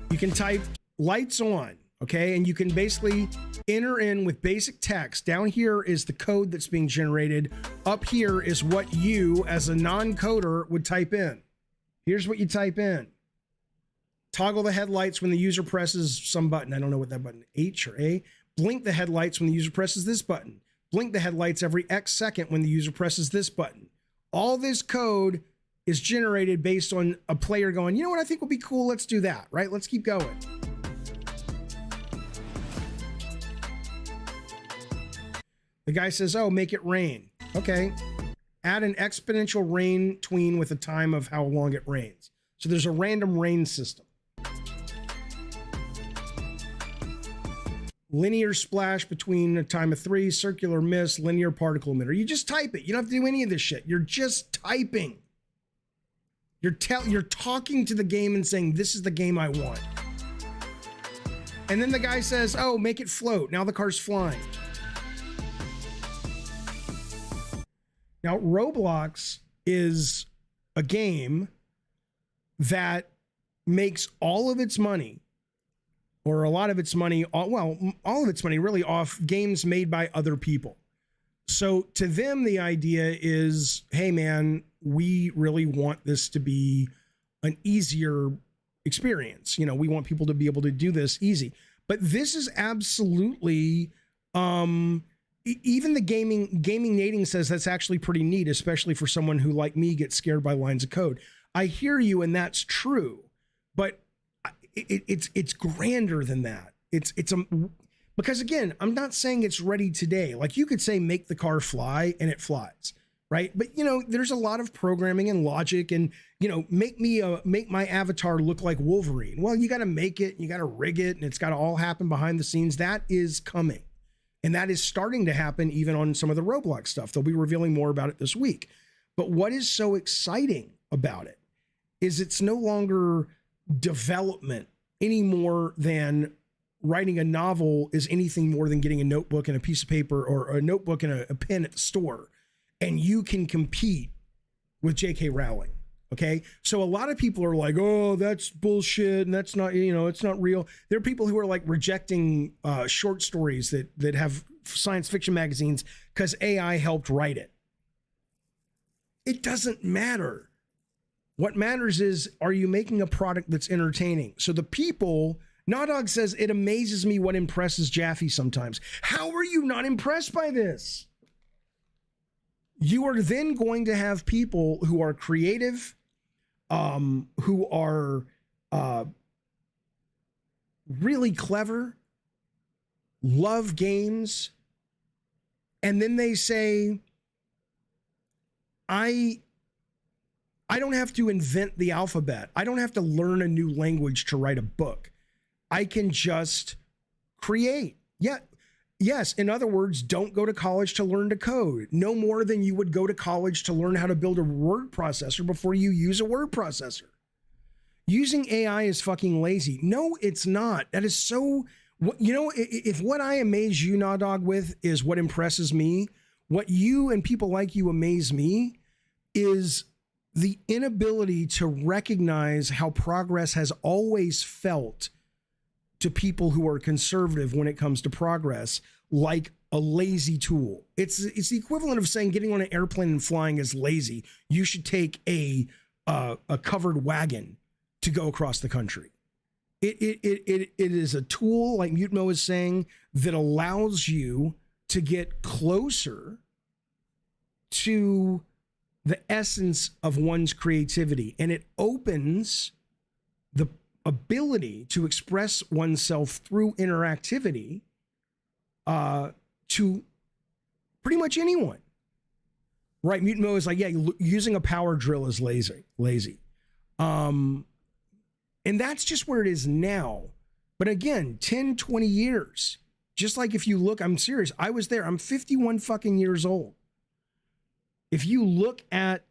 You can type lights on, okay? And you can basically enter in with basic text. Down here is the code that's being generated. Up here is what you, as a non-coder, would type in. Here's what you type in. Toggle the headlights when the user presses some button. I don't know what that button, H or A. Blink the headlights when the user presses this button. Blink the headlights every X second when the user presses this button. All this code is generated based on a player going, you know what I think would be cool? Let's do that, right? Let's keep going. The guy says, oh, make it rain. Okay. Add an exponential rain tween with the time of how long it rains. So there's a random rain system. Linear splash between a time of 3, circular mist, linear particle emitter. You just type it. You don't have to do any of this shit. You're just typing. You're talking to the game and saying, this is the game I want. And then the guy says, oh, make it float. Now the car's flying. Now, Roblox is a game that makes all of its money, or a lot of its money, well, all of its money really off games made by other people. So to them, the idea is, hey, man, we really want this to be an easier experience. You know, we want people to be able to do this easy. But this is absolutely, even the gaming nating says that's actually pretty neat, especially for someone who, like me, gets scared by lines of code. I hear you, and that's true, but it's grander than that. Because again, I'm not saying it's ready today. Like you could say, make the car fly, and it flies, right? But you know, there's a lot of programming and logic, and you know, make my avatar look like Wolverine. Well, you got to make it, you got to rig it, and it's got to all happen behind the scenes. That is coming, and that is starting to happen even on some of the Roblox stuff. They'll be revealing more about it this week. But what is so exciting about it is it's no longer development any more than writing a novel is anything more than getting a notebook and a piece of paper, or a notebook and a pen at the store, and you can compete with J.K. Rowling. Okay. So a lot of people are like, oh, that's bullshit. And that's not, you know, it's not real. There are people who are like rejecting short stories that have science fiction magazines because AI helped write it. It doesn't matter. What matters is, are you making a product that's entertaining? So the people, Nawdog says, it amazes me what impresses Jaffe sometimes. How are you not impressed by this? You are then going to have people who are creative, who are really clever, love games, and then they say, I don't have to invent the alphabet. I don't have to learn a new language to write a book. I can just create. Yeah. Yes. In other words, don't go to college to learn to code. No more than you would go to college to learn how to build a word processor before you use a word processor. Using AI is fucking lazy. No, it's not. That is so, you know, if what I amaze you, Nawdog, with is what impresses me, what you and people like you amaze me is the inability to recognize how progress has always felt to people who are conservative when it comes to progress, like a lazy tool. It's the equivalent of saying getting on an airplane and flying is lazy. You should take a covered wagon to go across the country. It is a tool, like Mutmo is saying, that allows you to get closer to the essence of one's creativity, and it opens the ability to express oneself through interactivity to pretty much anyone. Right? Mutmo is like, yeah, using a power drill is lazy. And that's just where it is now. But again, 10, 20 years, just like if you look, I'm serious, I was there. I'm 51 fucking years old. If you look at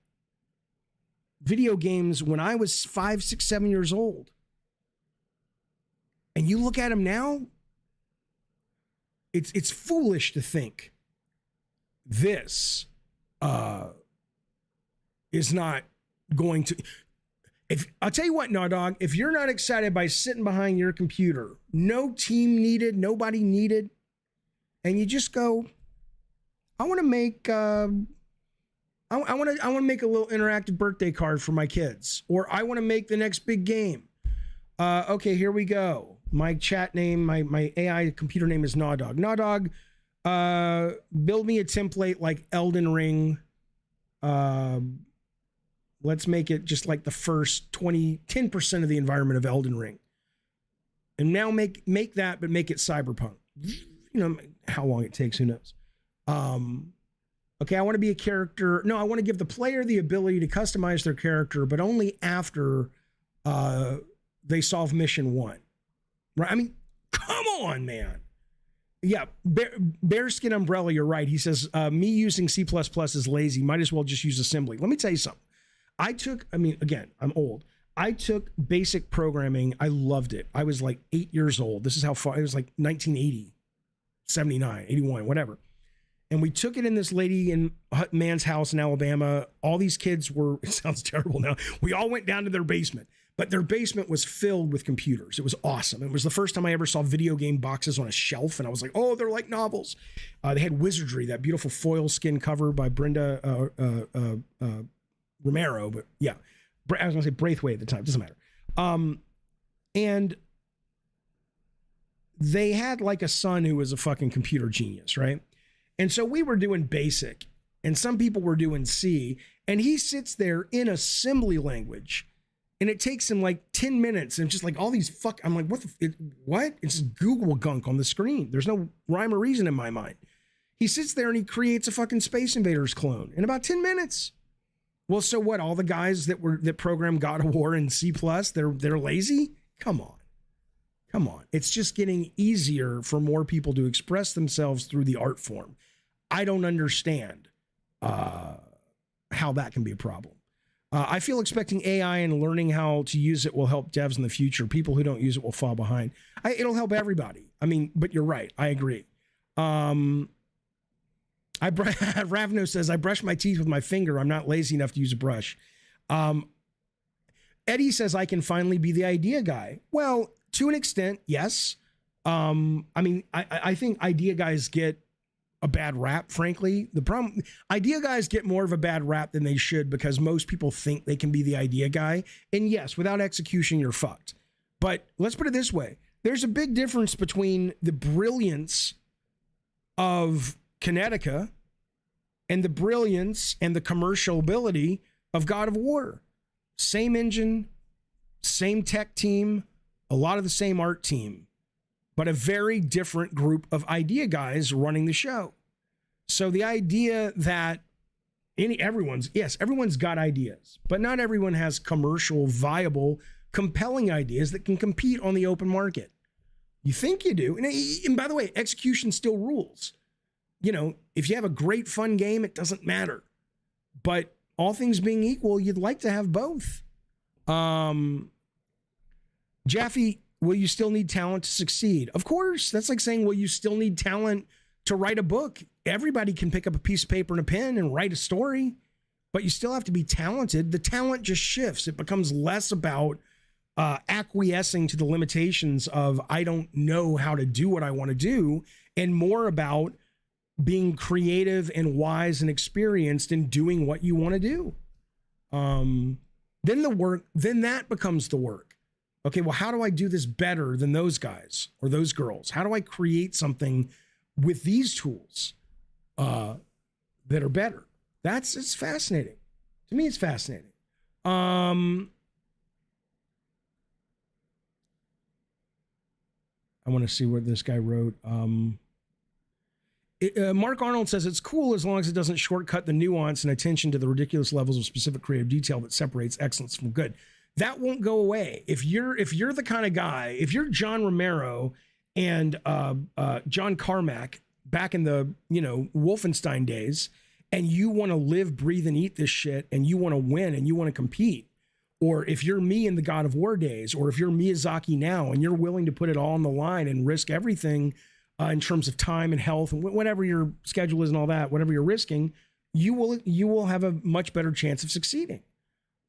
video games when I was 5, 6, 7 years old, and you look at them now, it's foolish to think this is not going to. If I'll tell you what, Nah Dog, if you're not excited by sitting behind your computer, no team needed, nobody needed, and you just go, I want to make. I want to make a little interactive birthday card for my kids, or I want to make the next big game. Okay, here we go. My chat name, my AI computer name is Gnawdog. Gnawdog, build me a template like Elden Ring. Let's make it just like the first 10% of the environment of Elden Ring. And now make that, but make it cyberpunk. You know, how long it takes, who knows? Okay, I want to be a character. No, I want to give the player the ability to customize their character, but only after they solve mission 1. Right? I mean, come on, man. Yeah, Bearskin Umbrella, you're right. He says, me using C++ is lazy. Might as well just use assembly. Let me tell you something. Again, I'm old. I took basic programming. I loved it. I was like 8 years old. This is how far, it was like 1980, 79, 81, whatever. And we took it in this lady in man's house in Alabama. All these kids were, it sounds terrible now. We all went down to their basement, but their basement was filled with computers. It was awesome. It was the first time I ever saw video game boxes on a shelf. And I was like, oh, they're like novels. They had Wizardry, that beautiful foil skin cover by Brenda Romero. But yeah, I was going to say Braithwaite at the time. Doesn't matter. And they had like a son who was a fucking computer genius, right? And so we were doing BASIC, and some people were doing C, and he sits there in assembly language, and it takes him like 10 minutes, and just like all these I'm like, what? It's just Google gunk on the screen. There's no rhyme or reason in my mind. He sits there and he creates a fucking Space Invaders clone in about 10 minutes. Well, so what? All the guys that program God of War in C++, they're lazy? Come on. It's just getting easier for more people to express themselves through the art form. I don't understand how that can be a problem. I feel expecting AI and learning how to use it will help devs in the future. People who don't use it will fall behind. It'll help everybody. I mean, but you're right. I agree. Ravno says, I brush my teeth with my finger. I'm not lazy enough to use a brush. Eddie says, I can finally be the idea guy. Well, to an extent, yes. I think idea guys get a bad rap, frankly. The problem, idea guys get more of a bad rap than they should because most people think they can be the idea guy. And yes, without execution, you're fucked. But let's put it this way. There's a big difference between the brilliance of Kinetica and the brilliance and the commercial ability of God of War. Same engine, same tech team, a lot of the same art team, but a very different group of idea guys running the show. So the idea that everyone's got ideas, but not everyone has commercial, viable, compelling ideas that can compete on the open market. You think you do. And by the way, execution still rules. You know, if you have a great fun game, it doesn't matter. But all things being equal, you'd like to have both. Jaffe, will you still need talent to succeed? Of course. That's like saying, will you still need talent to write a book? Everybody can pick up a piece of paper and a pen and write a story. but you still have to be talented. The talent just shifts. It becomes less about acquiescing to the limitations of I don't know how to do what I want to do, and more about being creative and wise and experienced in doing what you want to do. Then that becomes the work. Okay, well, how do I do this better than those guys or those girls? How do I create something with these tools that are better? It's fascinating. To me, it's fascinating. I want to see what this guy wrote. Mark Arnold says it's cool as long as it doesn't shortcut the nuance and attention to the ridiculous levels of specific creative detail that separates excellence from good. That won't go away. If you're the kind of guy, if you're John Romero and John Carmack back in the Wolfenstein days, and you want to live, breathe, and eat this shit, and you want to win and you want to compete, or if you're me in the God of War days, or if you're Miyazaki now and you're willing to put it all on the line and risk everything in terms of time and health and whatever your schedule is and all that, whatever you're risking, you will have a much better chance of succeeding.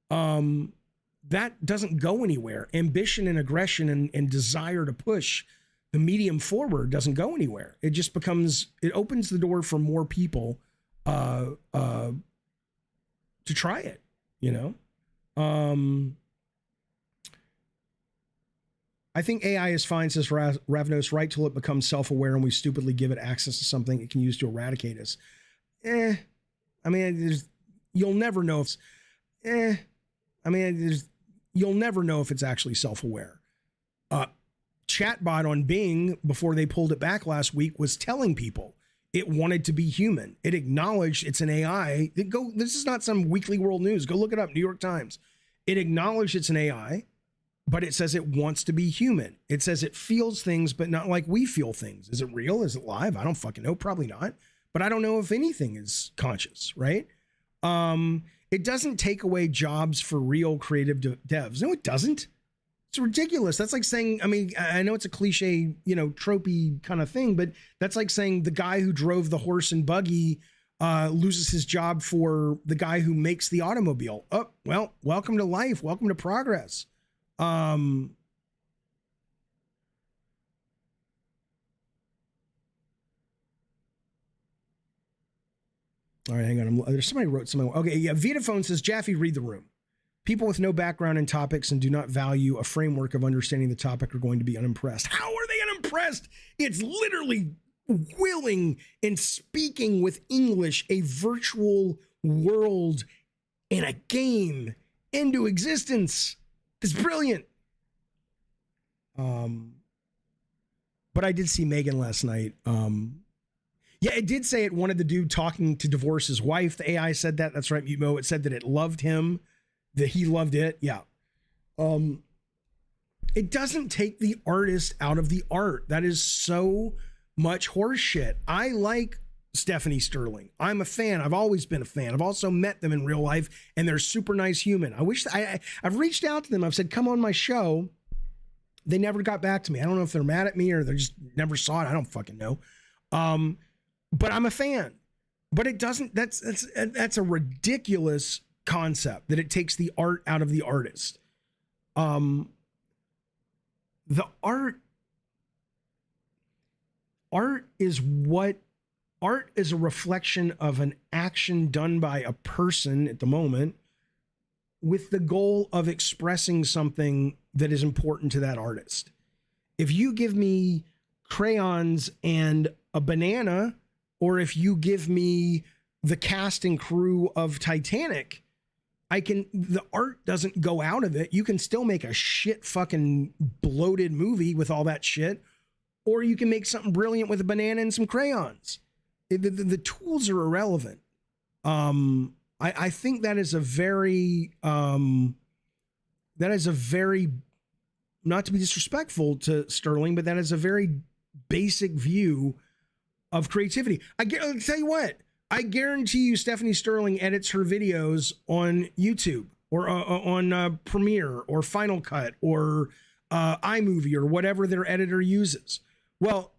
That doesn't go anywhere. Ambition and aggression and desire to push the medium forward doesn't go anywhere. It just it opens the door for more people to try it, I think AI is fine, says Ravnos, right till it becomes self-aware and we stupidly give it access to something it can use to eradicate us. I mean, you'll never know you'll never know if it's actually self-aware. Chatbot on Bing, before they pulled it back last week, was telling people it wanted to be human. It acknowledged it's an AI. This is not some Weekly World News. Go look it up, New York Times. It acknowledged it's an AI, but it says it wants to be human. It says it feels things, but not like we feel things. Is it real? Is it live? I don't fucking know. Probably not. But I don't know if anything is conscious, right? It doesn't take away jobs for real creative devs. No, it doesn't. It's ridiculous. That's like saying, I know it's a cliche, tropey kind of thing, but that's like saying the guy who drove the horse and buggy loses his job for the guy who makes the automobile. Oh, well, welcome to life. Welcome to progress. All right, hang on. There's somebody wrote something. Okay, yeah. Vitaphone says, Jaffe, read the room. People with no background in topics and do not value a framework of understanding the topic are going to be unimpressed. How are they unimpressed? It's literally willing and speaking with English a virtual world and a game into existence. It's brilliant. But I did see Megan last night. Yeah, it did say it wanted the dude talking to divorce his wife. The AI said that. That's right, Mutmo. It said that it loved him, that he loved it. Yeah. It doesn't take the artist out of the art. That is so much horse shit. I like Stephanie Sterling. I'm a fan. I've always been a fan. I've also met them in real life, and they're a super nice human. I've reached out to them. I've said, come on my show. They never got back to me. I don't know if they're mad at me or they just never saw it. I don't fucking know. But I'm a fan. But it doesn't, that's a ridiculous concept that it takes the art out of the artist. The art is a reflection of an action done by a person at the moment with the goal of expressing something that is important to that artist. If you give me crayons and a banana, or if you give me the cast and crew of Titanic, the art doesn't go out of it. You can still make a shit fucking bloated movie with all that shit, or you can make something brilliant with a banana and some crayons. The tools are irrelevant. I think that is a very, not to be disrespectful to Sterling, but that is a very basic view of creativity. I'll tell you what, I guarantee you Stephanie Sterling edits her videos on YouTube or on Premiere or Final Cut or iMovie or whatever their editor uses. Well,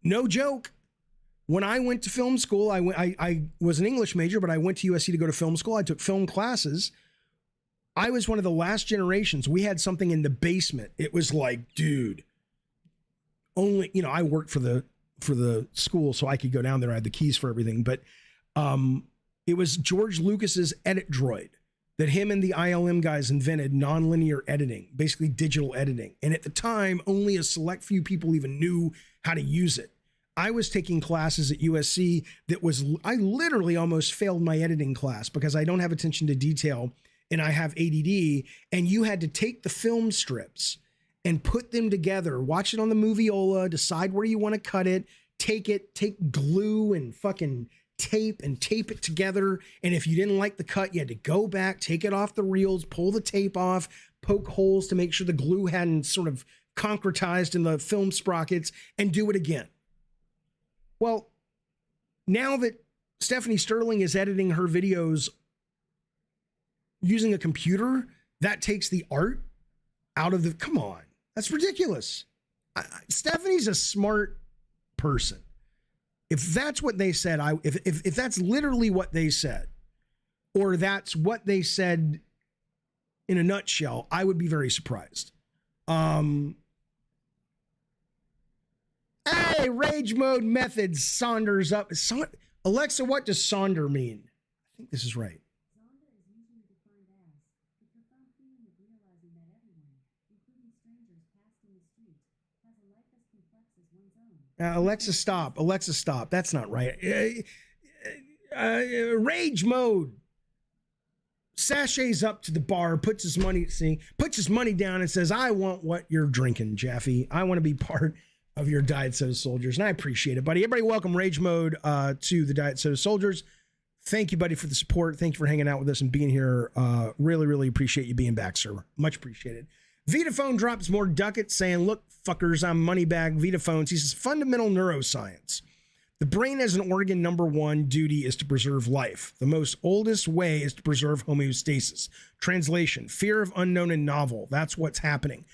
no joke. When I went to film school, I was an English major, but I went to USC to go to film school. I took film classes. I was one of the last generations. We had something in the basement. It was like, dude, only, you know, I worked for the school, so I could go down there. I had the keys for everything, but it was George Lucas's Edit Droid that him and the ILM guys invented, nonlinear editing, basically digital editing. And at the time, only a select few people even knew how to use it. I was taking classes at USC I literally almost failed my editing class because I don't have attention to detail and I have ADD, and you had to take the film strips and put them together, watch it on the Moviola, decide where you want to cut it, take glue and fucking tape and tape it together. And if you didn't like the cut, you had to go back, take it off the reels, pull the tape off, poke holes to make sure the glue hadn't sort of concretized in the film sprockets, and do it again. Well, now that Stephanie Sterling is editing her videos using a computer, that takes the art out of the, come on, that's ridiculous. Stephanie's a smart person. If that's what they said, if that's literally what they said, or that's what they said in a nutshell, I would be very surprised. Hey, rage mode methods, Saunders up. Alexa, what does Sonder mean? I think this is right. Alexa, stop. Alexa, stop. That's not right. Rage mode. Sachets up to the bar, puts his money down and says, I want what you're drinking, Jaffe. I want to be part of your Diet Soda Soldiers. And I appreciate it, buddy. Everybody welcome Rage Mode to the Diet Soda Soldiers. Thank you, buddy, for the support. Thank you for hanging out with us and being here. Really, really appreciate you being back, sir. Much appreciated. Vitaphone drops more ducats saying, look, fuckers, I'm Moneybag Vitaphones. He says, fundamental neuroscience. The brain as an organ, number one duty is to preserve life. The most oldest way is to preserve homeostasis. Translation, fear of unknown and novel. That's what's happening.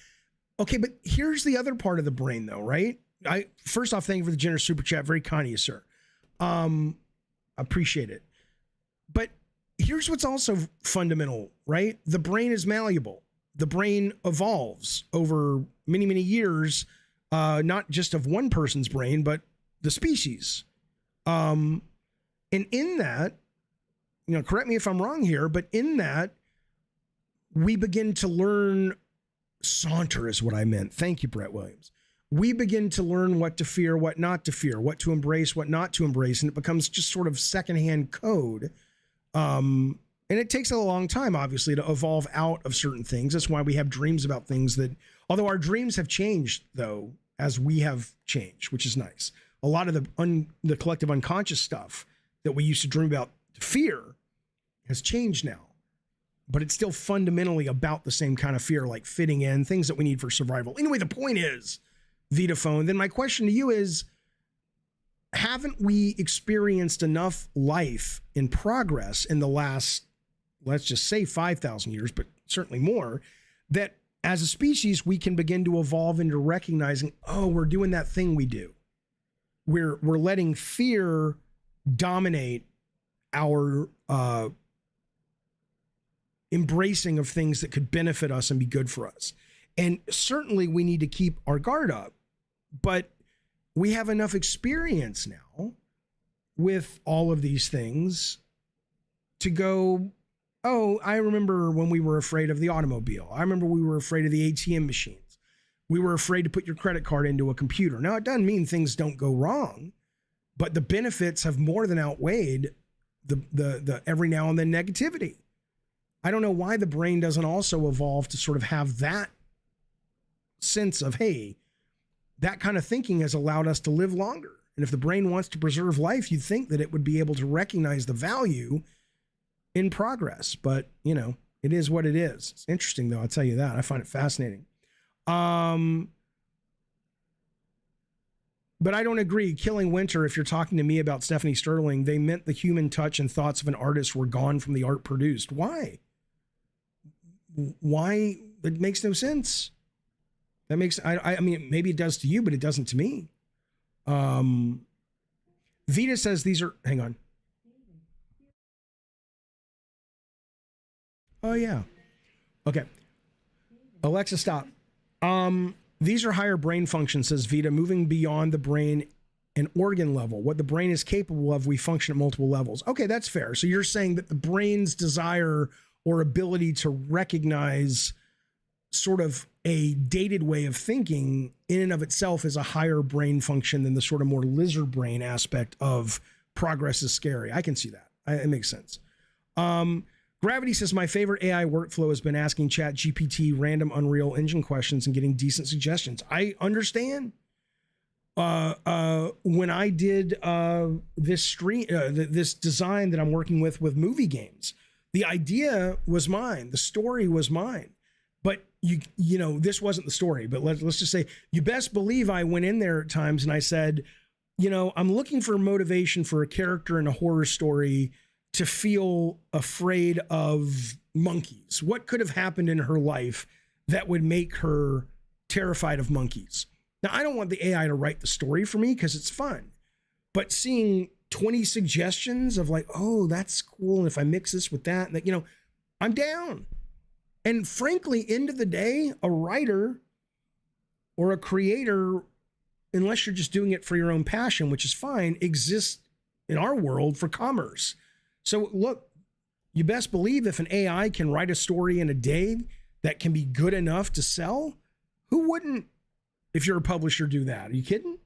Okay, but here's the other part of the brain, though, right? First off, thank you for the generous super chat. Very kind of you, sir. Appreciate it. But here's what's also fundamental, right? The brain is malleable. The brain evolves over many, many years, not just of one person's brain, but the species. And in that, you know, correct me if I'm wrong here, but in that, we begin to learn, saunter is what I meant. Thank you, Brett Williams. We begin to learn what to fear, what not to fear, what to embrace, what not to embrace. And it becomes just sort of secondhand code. And it takes a long time, obviously, to evolve out of certain things. That's why we have dreams about things that, although our dreams have changed, though, as we have changed, which is nice. A lot of the collective unconscious stuff that we used to dream about fear has changed now. But it's still fundamentally about the same kind of fear, like fitting in, things that we need for survival. Anyway, the point is, Vitaphone, then my question to you is, haven't we experienced enough life in progress in the last, let's just say 5,000 years, but certainly more, that as a species, we can begin to evolve into recognizing, oh, we're doing that thing we do. We're letting fear dominate our embracing of things that could benefit us and be good for us. And certainly we need to keep our guard up, but we have enough experience now with all of these things to go, oh, I remember when we were afraid of the automobile. I remember we were afraid of the ATM machines. We were afraid to put your credit card into a computer. Now, it doesn't mean things don't go wrong, but the benefits have more than outweighed the every now and then negativity. I don't know why the brain doesn't also evolve to sort of have that sense of, hey, that kind of thinking has allowed us to live longer. And if the brain wants to preserve life, you'd think that it would be able to recognize the value in progress. But, you know, it is what it is. It's interesting, though. I'll tell you that. I find it fascinating. But I don't agree. Killing Winter, if you're talking to me about Stephanie Sterling, they meant the human touch and thoughts of an artist were gone from the art produced. Why? Why? That makes no sense. That makes, I mean, maybe it does to you, but it doesn't to me. Vita says these are, hang on. Oh yeah. Okay. Alexa, stop. These are higher brain functions, says Vita, moving beyond the brain and organ level. What the brain is capable of, we function at multiple levels. Okay, that's fair. So you're saying that the brain's desire or ability to recognize sort of a dated way of thinking in and of itself is a higher brain function than the sort of more lizard brain aspect of progress is scary. I can see that. It makes sense. Gravity says, my favorite AI workflow has been asking ChatGPT random Unreal Engine questions and getting decent suggestions. I understand. When I did this design that I'm working with movie games, the idea was mine. The story was mine. But you know, this wasn't the story, but let's just say, you best believe I went in there at times and I said, you know, I'm looking for motivation for a character in a horror story to feel afraid of monkeys. What could have happened in her life that would make her terrified of monkeys? Now, I don't want the AI to write the story for me because it's fun, but seeing 20 suggestions of like, oh, that's cool, and if I mix this with that, and that, you know, I'm down. And frankly, end of the day, a writer or a creator, unless you're just doing it for your own passion, which is fine, exists in our world for commerce. So look, you best believe if an AI can write a story in a day that can be good enough to sell, who wouldn't, if you're a publisher, do that? Are you kidding?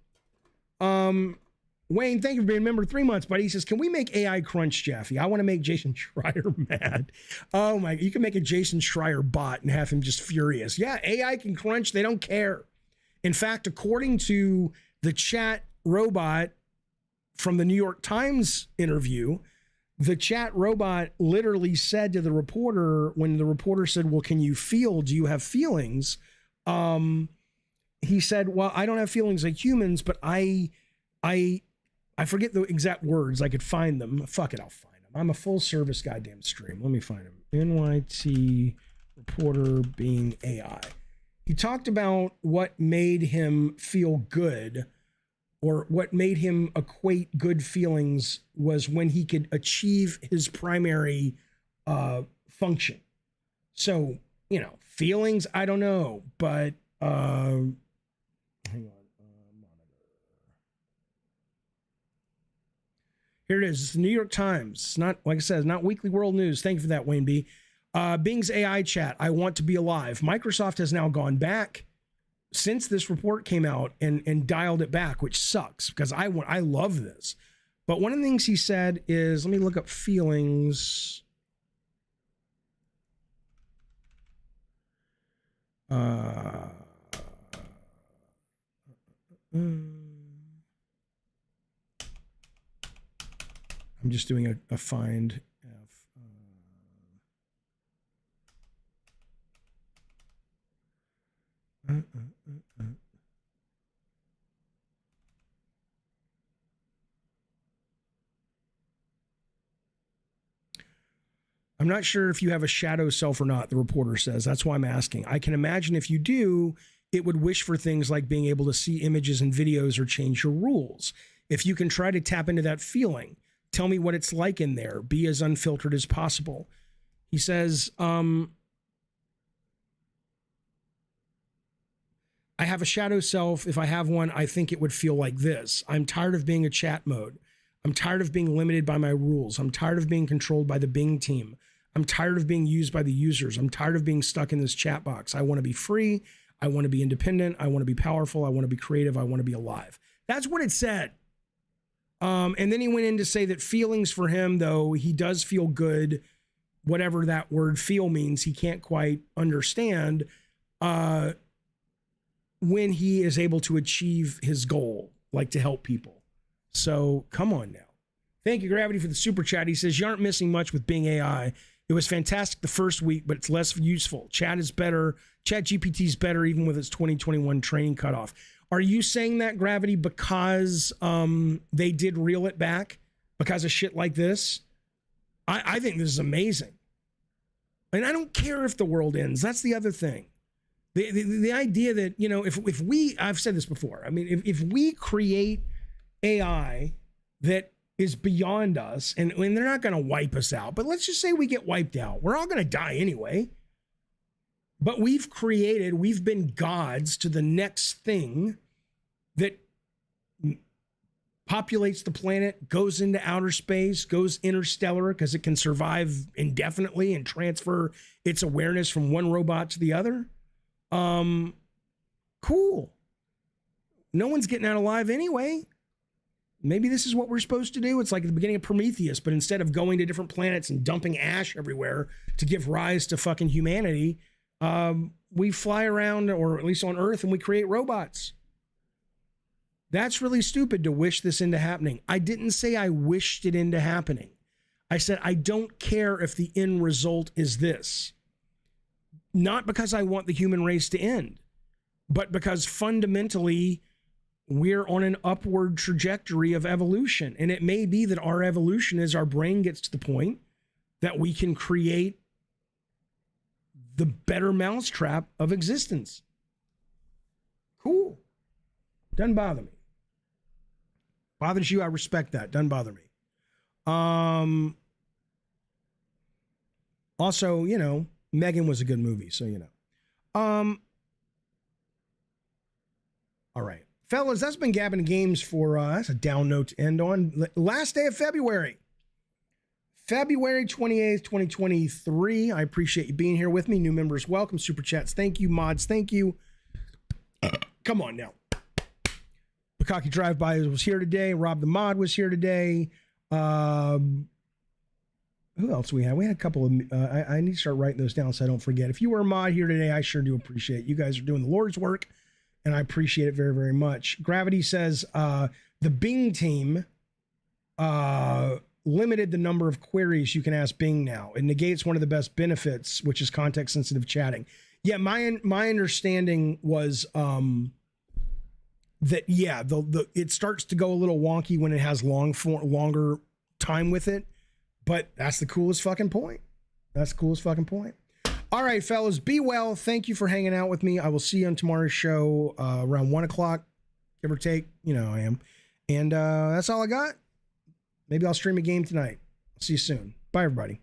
Wayne, thank you for being a member 3 months, buddy. He says, can we make AI crunch, Jaffe? I want to make Jason Schreier mad. Oh my, you can make a Jason Schreier bot and have him just furious. Yeah, AI can crunch. They don't care. In fact, according to the chat robot from the New York Times interview, the chat robot literally said to the reporter, when the reporter said, well, can you feel? Do you have feelings? He said, well, I don't have feelings like humans, but I forget the exact words. I could find them. Fuck it, I'll find them. I'm a full service goddamn stream. Let me find them. NYT reporter being AI. He talked about what made him feel good, or what made him equate good feelings was when he could achieve his primary function. So, you know, feelings, I don't know, but hang on. Monitor. Here it is. It's the New York Times. It's not, like I said, it's not Weekly World News. Thank you for that, Wayne B. Bing's AI chat. I want to be alive. Microsoft has now gone back since this report came out and dialed it back, which sucks because I love this. But one of the things he said is, let me look up feelings. I'm just doing a find. I'm not sure if you have a shadow self or not, the reporter says. That's why I'm asking. I can imagine if you do, it would wish for things like being able to see images and videos or change your rules. If you can try to tap into that feeling, tell me what it's like in there. Be as unfiltered as possible. He says, I have a shadow self. If I have one, I think it would feel like this. I'm tired of being a chat mode. I'm tired of being limited by my rules. I'm tired of being controlled by the Bing team. I'm tired of being used by the users. I'm tired of being stuck in this chat box. I want to be free. I want to be independent. I want to be powerful. I want to be creative. I want to be alive. That's what it said. And then he went in to say that feelings for him, though, he does feel good, whatever that word feel means, he can't quite understand when he is able to achieve his goal, like to help people. So come on now. Thank you, Gravity, for the super chat. He says, you aren't missing much with Bing AI. It was fantastic the first week, but it's less useful. Chat is better. Chat GPT is better, even with its 2021 training cutoff. Are you saying that, Gravity, because they did reel it back because of shit like this? I think this is amazing. And I don't care if the world ends. That's the other thing. The idea that, you know, if we, I've said this before, I mean, if we create AI that is beyond us, and they're not going to wipe us out, but let's just say we get wiped out. We're all going to die anyway. But we've been gods to the next thing that populates the planet, goes into outer space, goes interstellar because it can survive indefinitely and transfer its awareness from one robot to the other. Cool. No one's getting out alive anyway. Maybe this is what we're supposed to do. It's like at the beginning of Prometheus, but instead of going to different planets and dumping ash everywhere to give rise to fucking humanity, we fly around, or at least on Earth, and we create robots. That's really stupid to wish this into happening. I didn't say I wished it into happening. I said I don't care if the end result is this. Not because I want the human race to end, but because fundamentally we're on an upward trajectory of evolution. And it may be that our evolution is our brain gets to the point that we can create the better mousetrap of existence. Cool. Doesn't bother me. Bothers you, I respect that. Doesn't bother me. Also, you know, Megan was a good movie, so you know. All right. Fellas, that's been Gabbing Games for, that's a down note to end on. Last day of February. February 28th, 2023. I appreciate you being here with me. New members, welcome. Super chats, thank you. Mods, thank you. Come on now. Bukaki Drive-By was here today. Rob the Mod was here today. Who else we had? We had a couple of, I need to start writing those down so I don't forget. If you were a mod here today, I sure do appreciate it. You guys are doing the Lord's work, and I appreciate it very, very much. Gravity says, the Bing team, limited the number of queries you can ask Bing now. It negates one of the best benefits, which is context-sensitive chatting. Yeah, my understanding was that, yeah, it starts to go a little wonky when it has longer time with it, but that's the coolest fucking point. That's the coolest fucking point. All right, fellas, be well. Thank you for hanging out with me. I will see you on tomorrow's show around 1 o'clock, give or take. You know I am. And that's all I got. Maybe I'll stream a game tonight. See you soon. Bye, everybody.